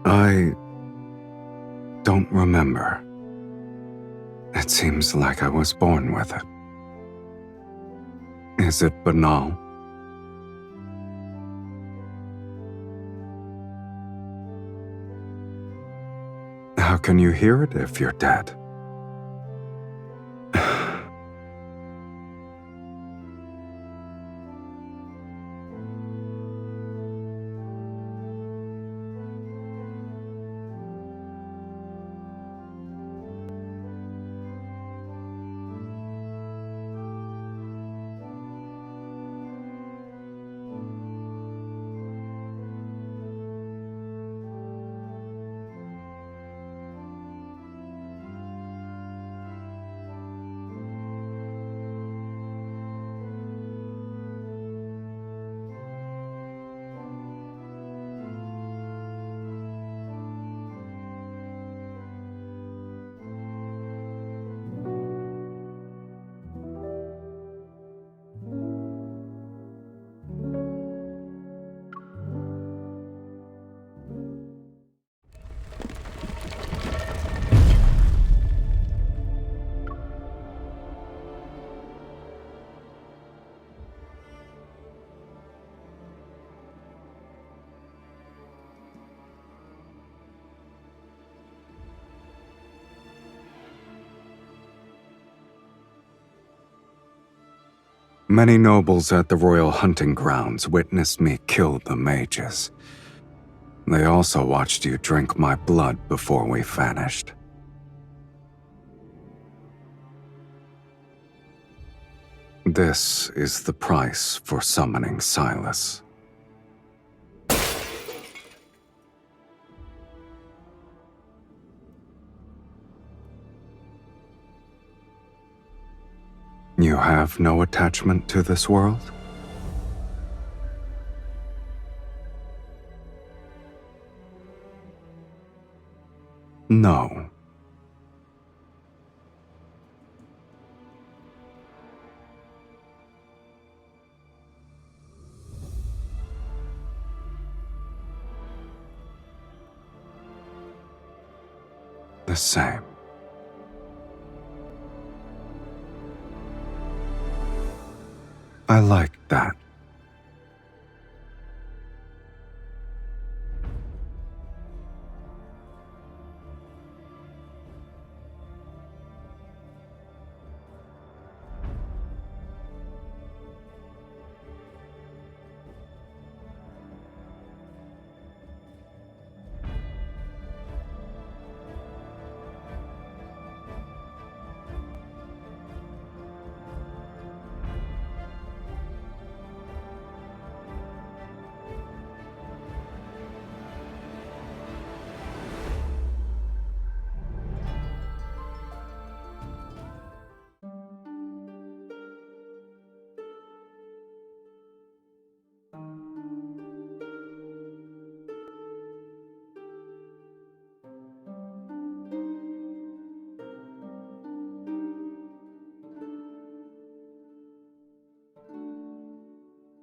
I don't remember. It seems like I was born with it. Is it banal? How can you hear it if you're dead? Many nobles at the royal hunting grounds witnessed me kill the mages. They also watched you drink my blood before we vanished. This is the price for summoning Sylus. You have no attachment to this world? No. The same. I like that.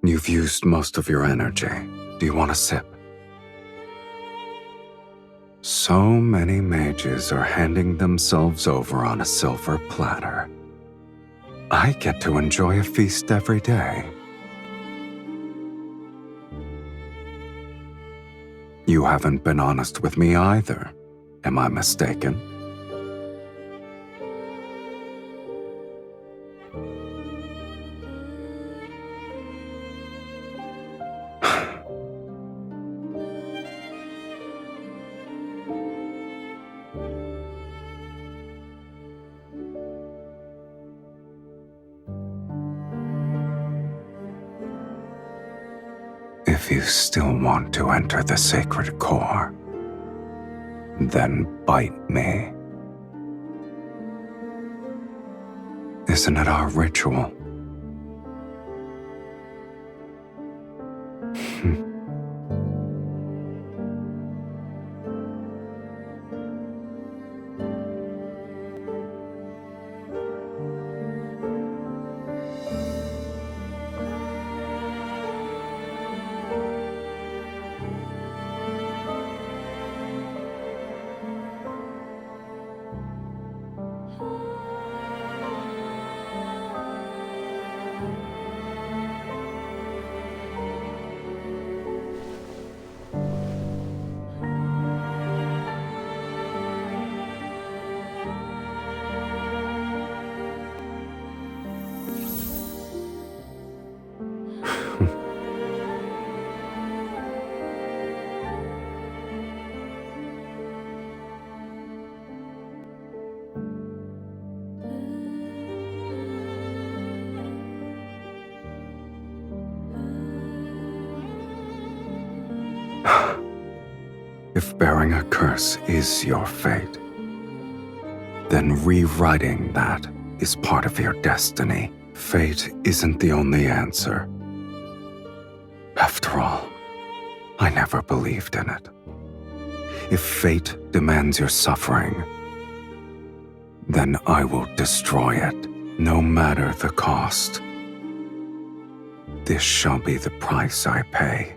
You've used most of your energy. Do you want a sip? So many mages are handing themselves over on a silver platter. I get to enjoy a feast every day. You haven't been honest with me either. Am I mistaken? If you still want to enter the sacred core, then bite me. Isn't it our ritual? If bearing a curse is your fate, then rewriting that is part of your destiny. Fate isn't the only answer. After all, I never believed in it. If fate demands your suffering, then I will destroy it, no matter the cost. This shall be the price I pay.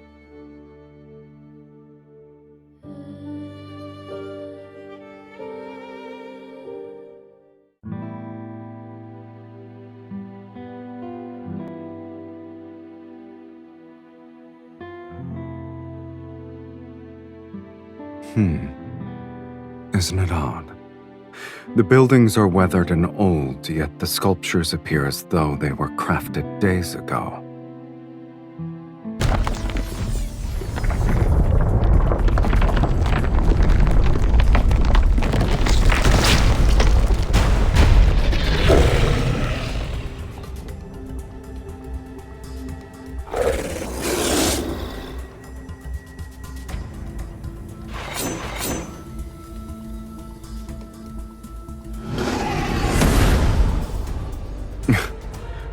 Isn't it odd? The buildings are weathered and old, yet the sculptures appear as though they were crafted days ago.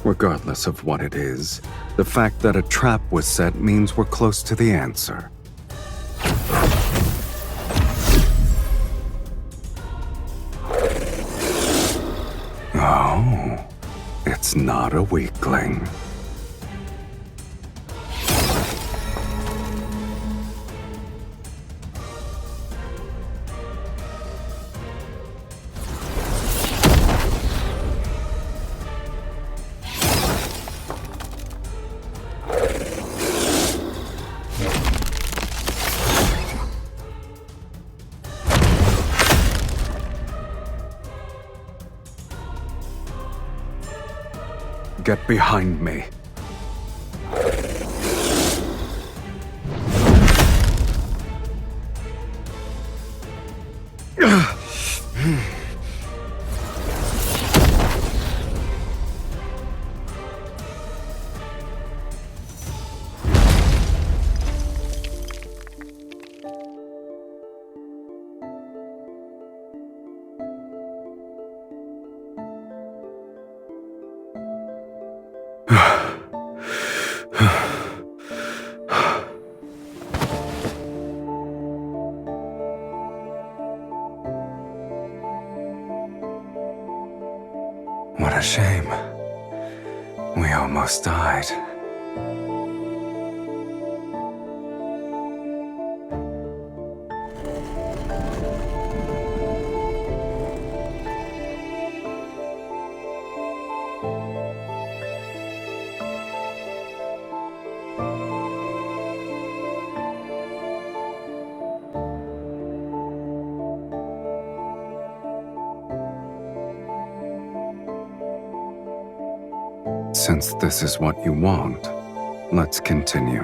Regardless of what it is, the fact that a trap was set means we're close to the answer. Oh, it's not a weakling. Get behind me. What a shame. We almost died. Since this is what you want, let's continue.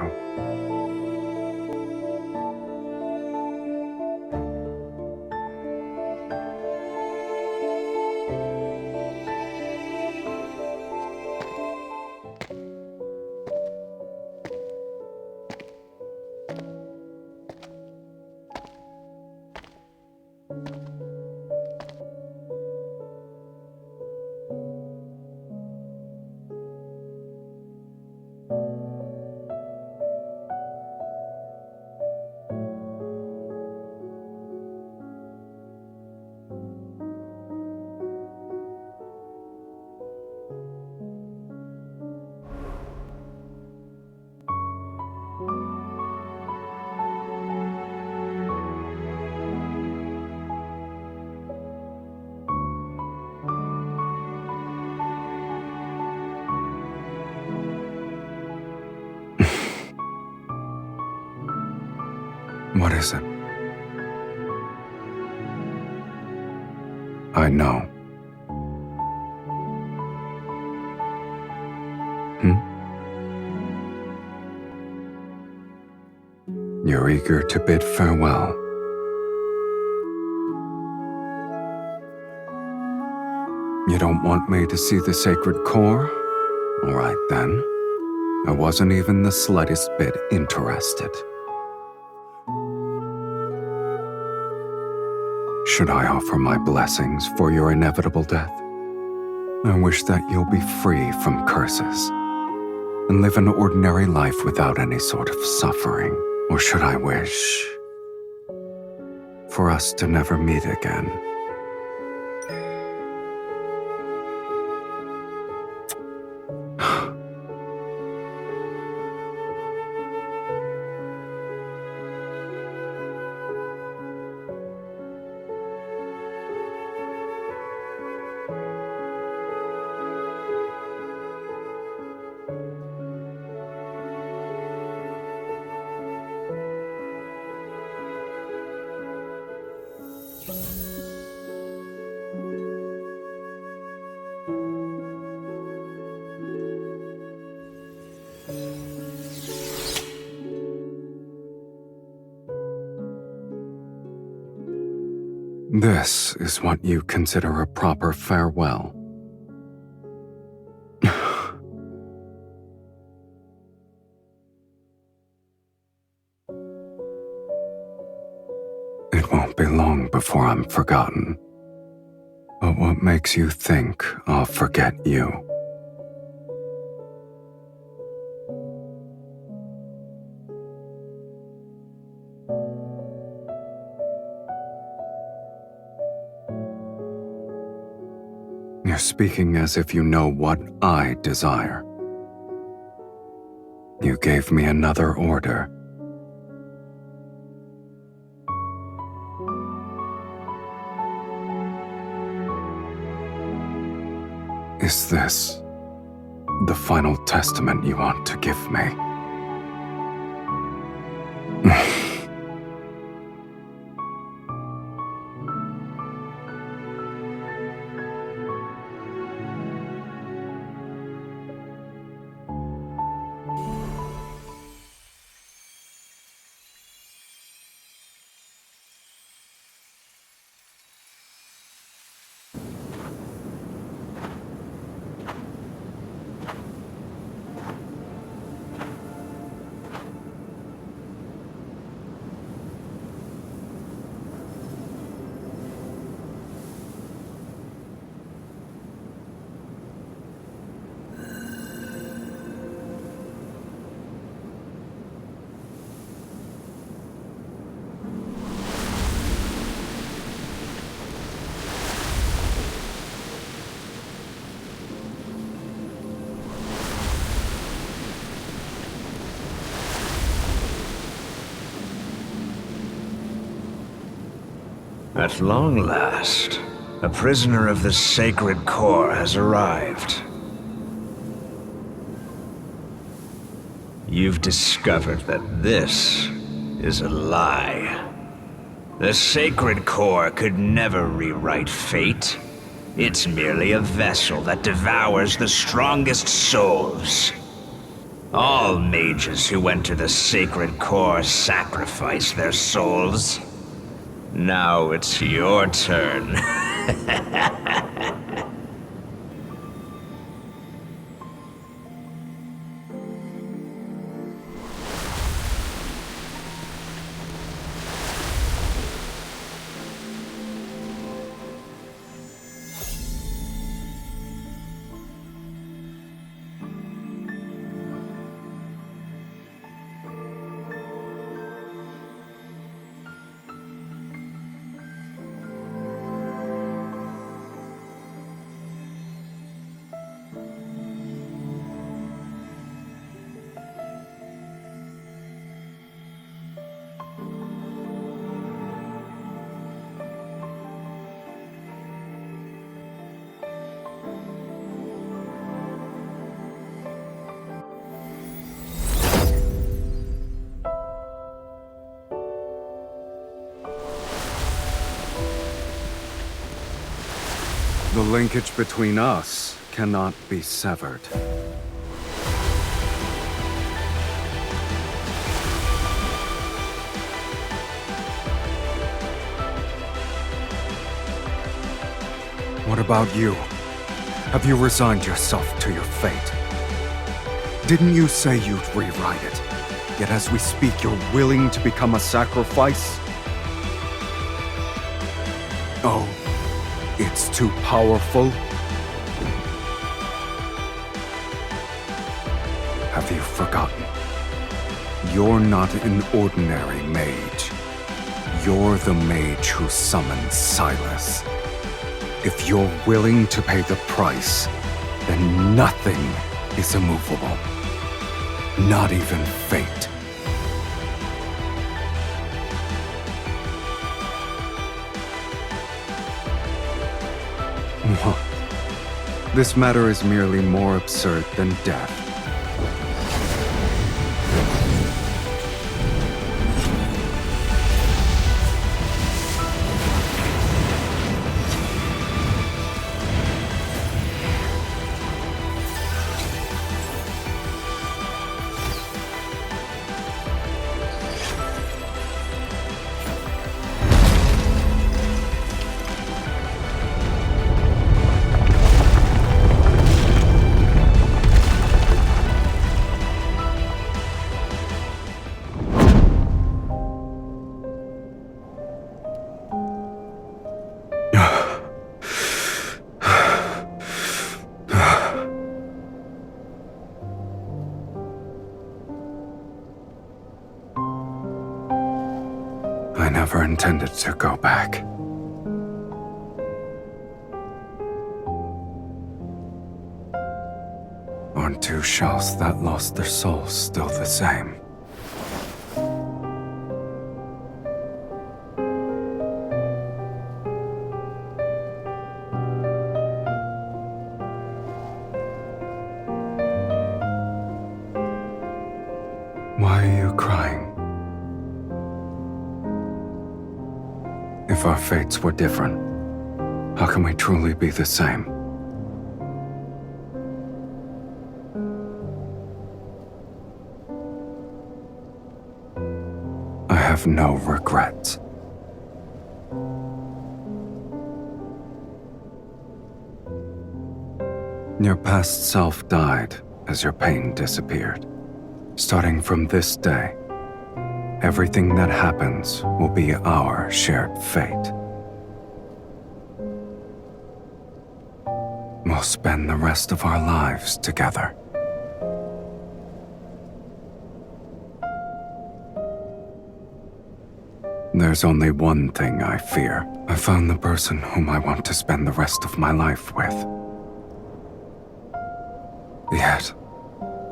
What is it? I know. You're eager to bid farewell. You don't want me to see the sacred core? All right then. I wasn't even the slightest bit interested. Should I offer my blessings for your inevitable death? I wish that you'll be free from curses and live an ordinary life without any sort of suffering. Or should I wish for us to never meet again? This is what you consider a proper farewell. It won't be long before I'm forgotten. But what makes you think I'll forget you? You're speaking as if you know what I desire. You gave me another order. Is this the final testament you want to give me? At long last, a prisoner of the sacred core has arrived. You've discovered that this is a lie. The sacred core could never rewrite fate. It's merely a vessel that devours the strongest souls. All mages who enter the sacred core sacrifice their souls. Now it's your turn. The linkage between us cannot be severed. What about you? Have you resigned yourself to your fate? Didn't you say you'd rewrite it? Yet as we speak, you're willing to become a sacrifice? Oh, it's too powerful? Have you forgotten? You're not an ordinary mage. You're the mage who summoned Sylus. If you're willing to pay the price, then nothing is immovable. Not even fate. What? This matter is merely more absurd than death. I never intended to go back. Aren't two shells that lost their souls still the same? Why are you crying? If our fates were different, how can we truly be the same? I have no regrets. Your past self died as your pain disappeared. Starting from this day, everything that happens will be our shared fate. We'll spend the rest of our lives together. There's only one thing I fear. I found the person whom I want to spend the rest of my life with. Yet,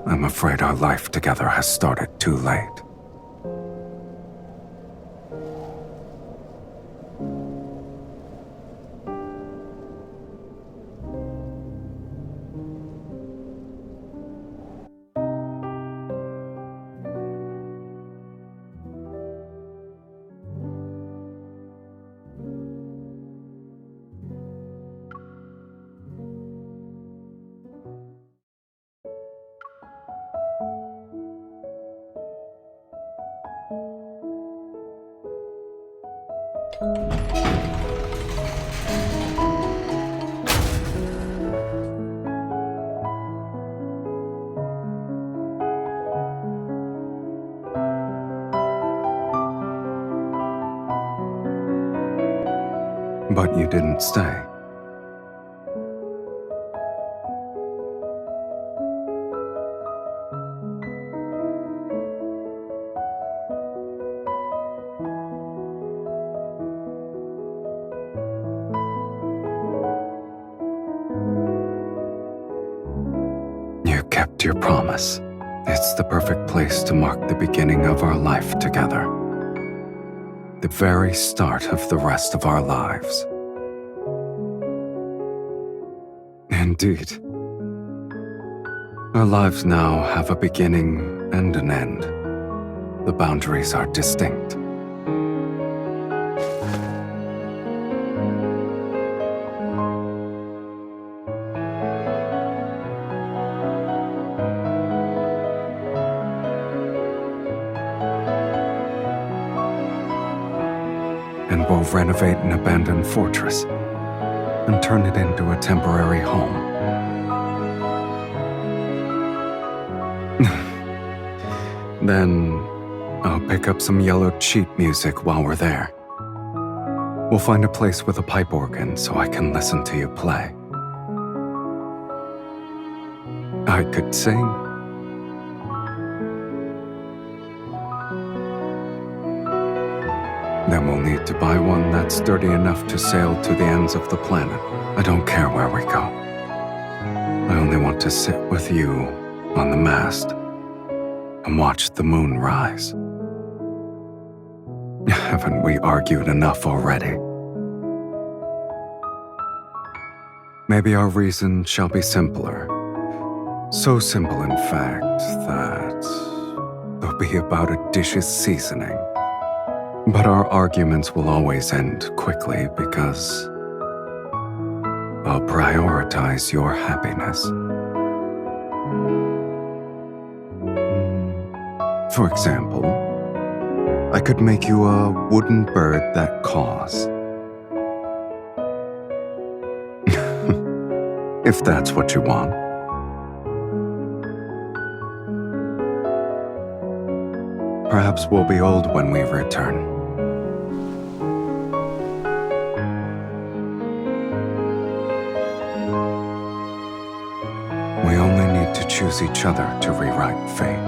I'm afraid our life together has started too late. But you didn't stay. You kept your promise. It's the perfect place to mark the beginning of our life together. The very start of the rest of our lives. Indeed. Our lives now have a beginning and an end. The boundaries are distinct. And we'll renovate an abandoned fortress and turn it into a temporary home. Then I'll pick up some yellowed sheet music while we're there. We'll find a place with a pipe organ so I can listen to you play. I could sing. Then we'll need to buy one that's sturdy enough to sail to the ends of the planet. I don't care where we go. I only want to sit with you on the mast and watch the moon rise. Haven't we argued enough already? Maybe our reason shall be simpler. So simple, in fact, that they'll be about a dish's seasoning. But our arguments will always end quickly because I'll prioritize your happiness. For example, I could make you a wooden bird that caws. If that's what you want. Perhaps we'll be old when we return. We only need to choose each other to rewrite fate.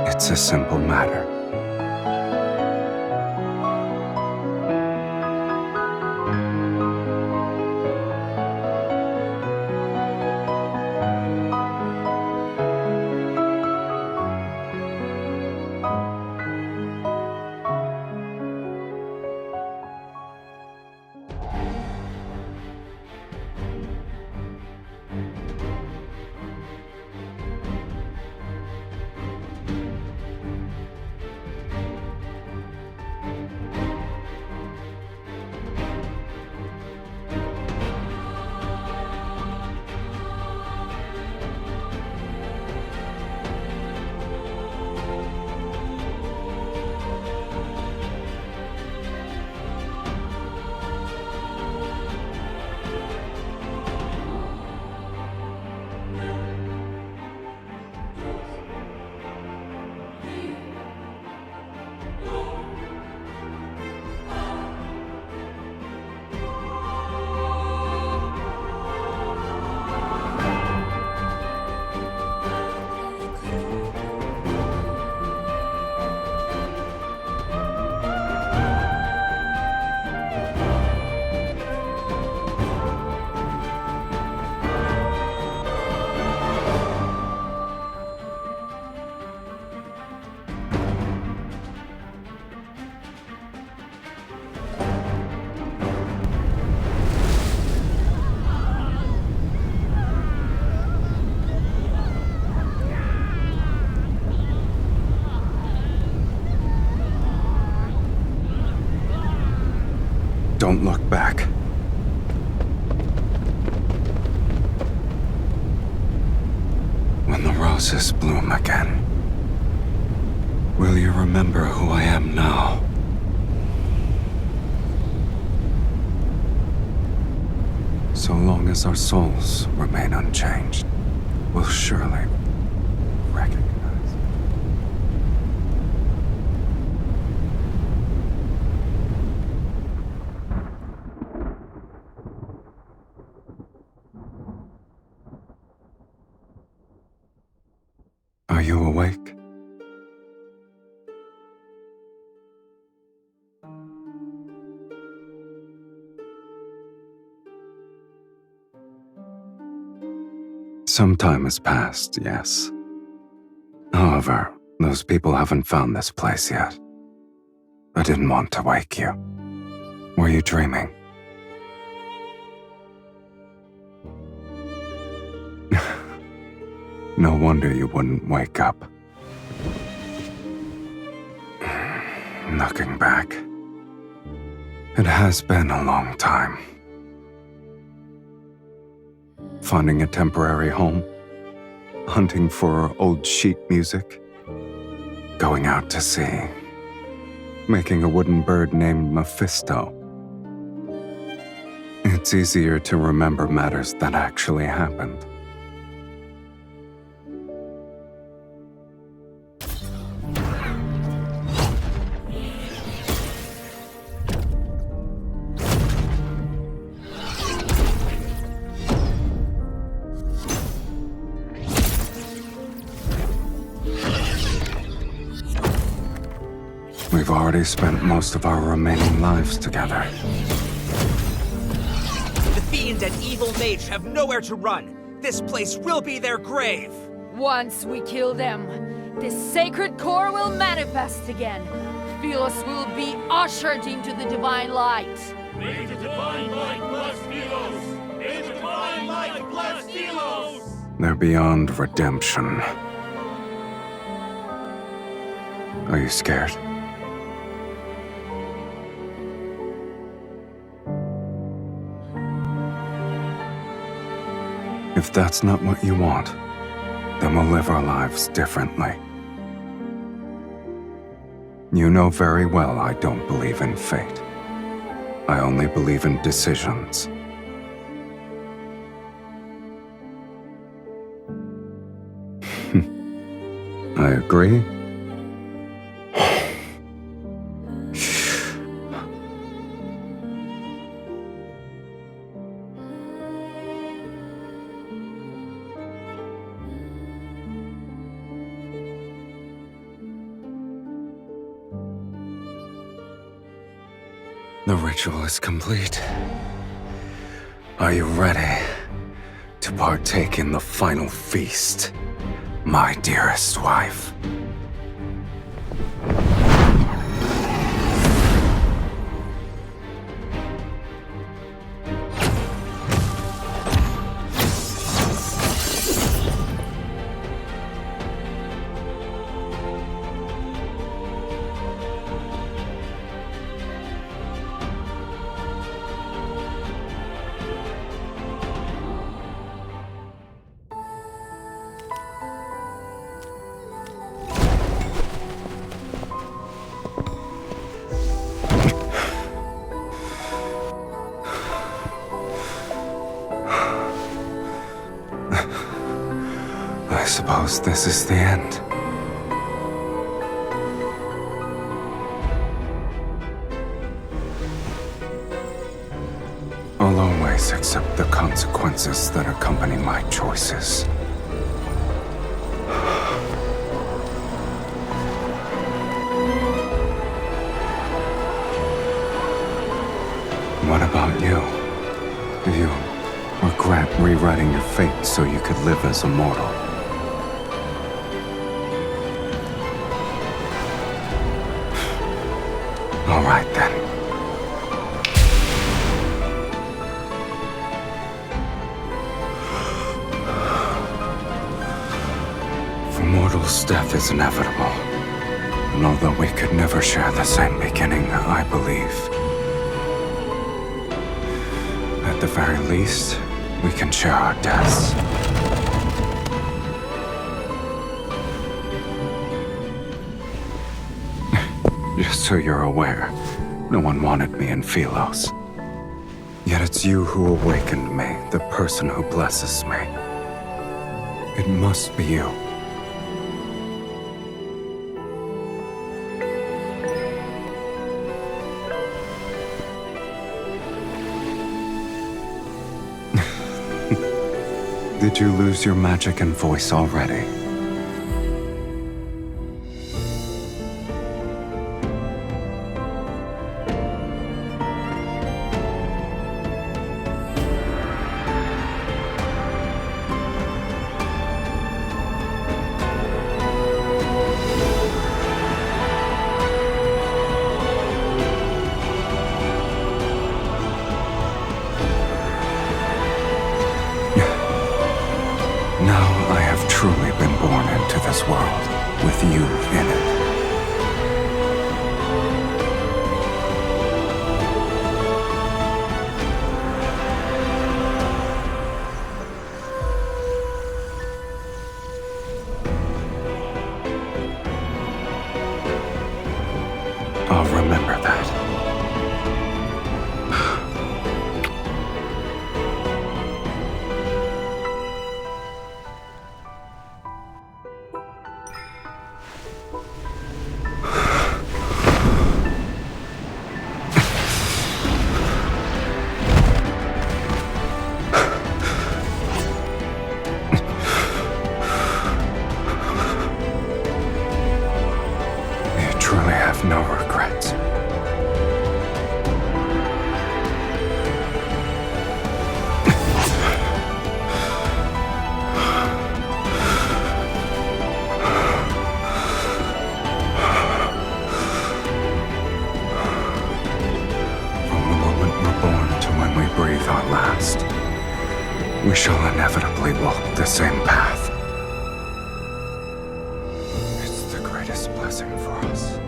It's a simple matter. Don't look back. When the roses bloom again, will you remember who I am now? So long as our souls remain unchanged, we'll surely recognize. Are you awake? Some time has passed, yes. However, those people haven't found this place yet. I didn't want to wake you. Were you dreaming? No wonder you wouldn't wake up. Looking back, it has been a long time. Finding a temporary home, hunting for old sheet music, going out to sea, making a wooden bird named Mephisto. It's easier to remember matters that actually happened. We've already spent most of our remaining lives together. The fiend and evil mage have nowhere to run. This place will be their grave. Once we kill them, this sacred core will manifest again. Sylus will be ushered into the divine light. May the divine light bless Sylus! May the divine light bless Sylus! They're beyond redemption. Are you scared? If that's not what you want, then we'll live our lives differently. You know very well I don't believe in fate. I only believe in decisions. I agree. The ritual is complete. Are you ready to partake in the final feast, my dearest wife? I suppose this is the end. I'll always accept the consequences that accompany my choices. What about you? Do you regret rewriting your fate so you could live as a mortal? All right, then. For mortals, death is inevitable. And although we could never share the same beginning, I believe, at the very least, we can share our deaths. Just so you're aware, no one wanted me in Sylus. Yet it's you who awakened me, the person who blesses me. It must be you. Did you lose your magic and voice already? Now I have truly been born into this world, with you in it. I'll remember that. You truly have no regrets. From the moment we're born to when we breathe our last, we shall inevitably walk the same path. It's the greatest blessing for us.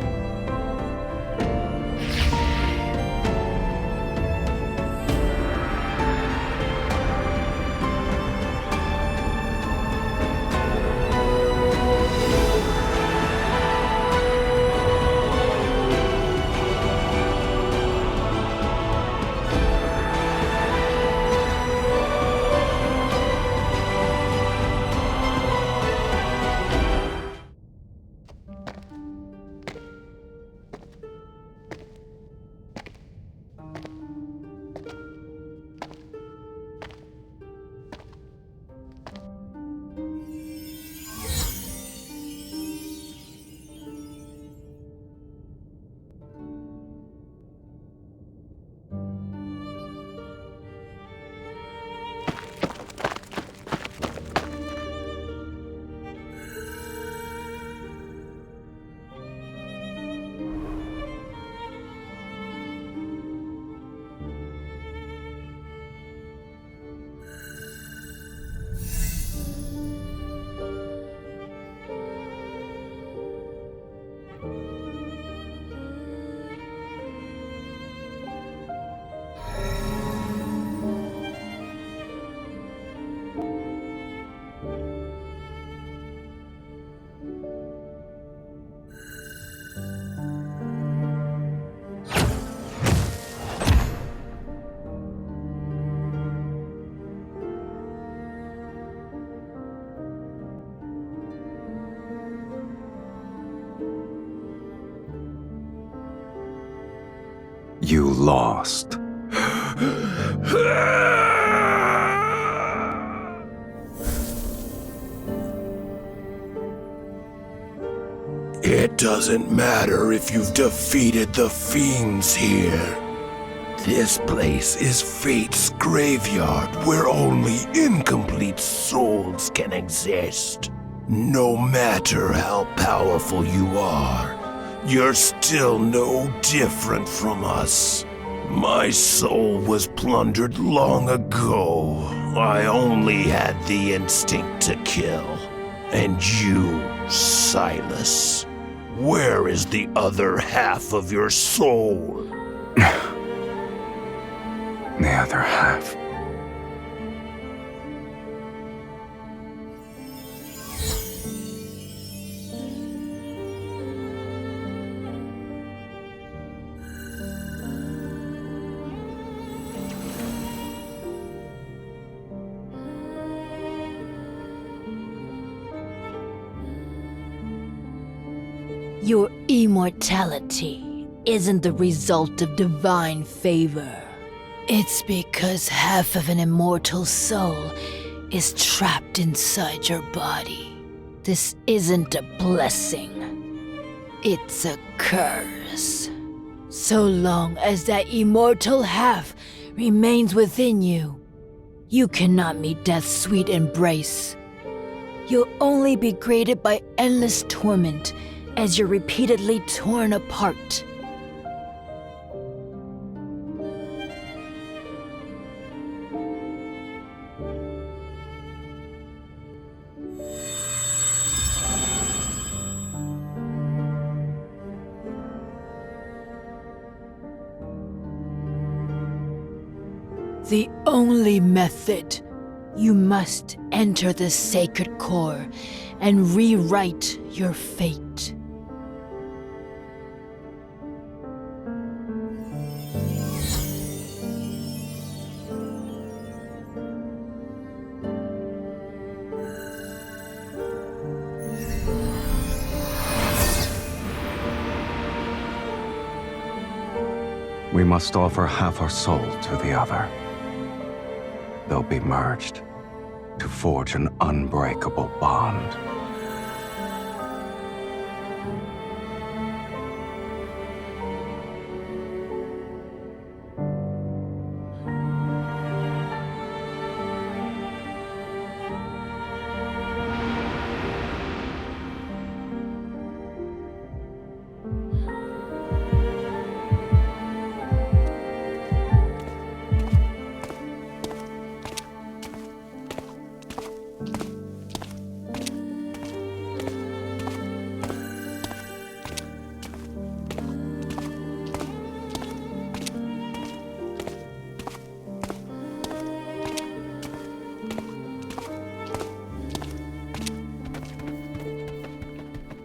You lost. It doesn't matter if you've defeated the fiends here. This place is Fate's graveyard where only incomplete souls can exist. No matter how powerful you are, you're still no different from us. My soul was plundered long ago. I only had the instinct to kill. And you, Sylus, where is the other half of your soul? The other half. Your immortality isn't the result of divine favor. It's because half of an immortal soul is trapped inside your body. This isn't a blessing. It's a curse. So long as that immortal half remains within you, you cannot meet death's sweet embrace. You'll only be graded by endless torment as you're repeatedly torn apart. The only method, you must enter the sacred core and rewrite your fate. We must offer half our soul to the other. They'll be merged to forge an unbreakable bond.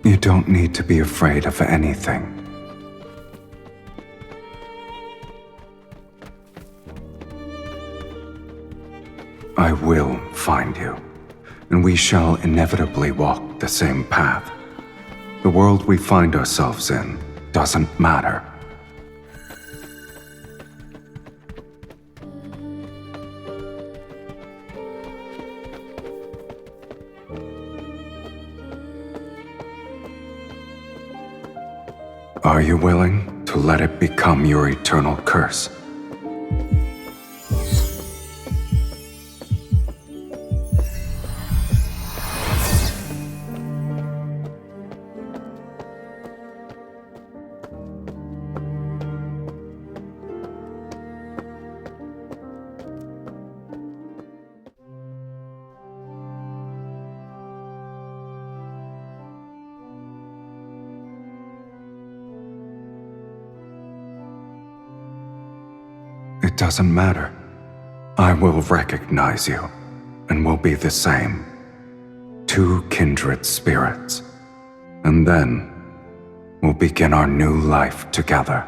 You don't need to be afraid of anything. I will find you, and we shall inevitably walk the same path. The world we find ourselves in doesn't matter. Are you willing to let it become your eternal curse? It doesn't matter. I will recognize you, and we'll be the same. Two kindred spirits. And then, we'll begin our new life together.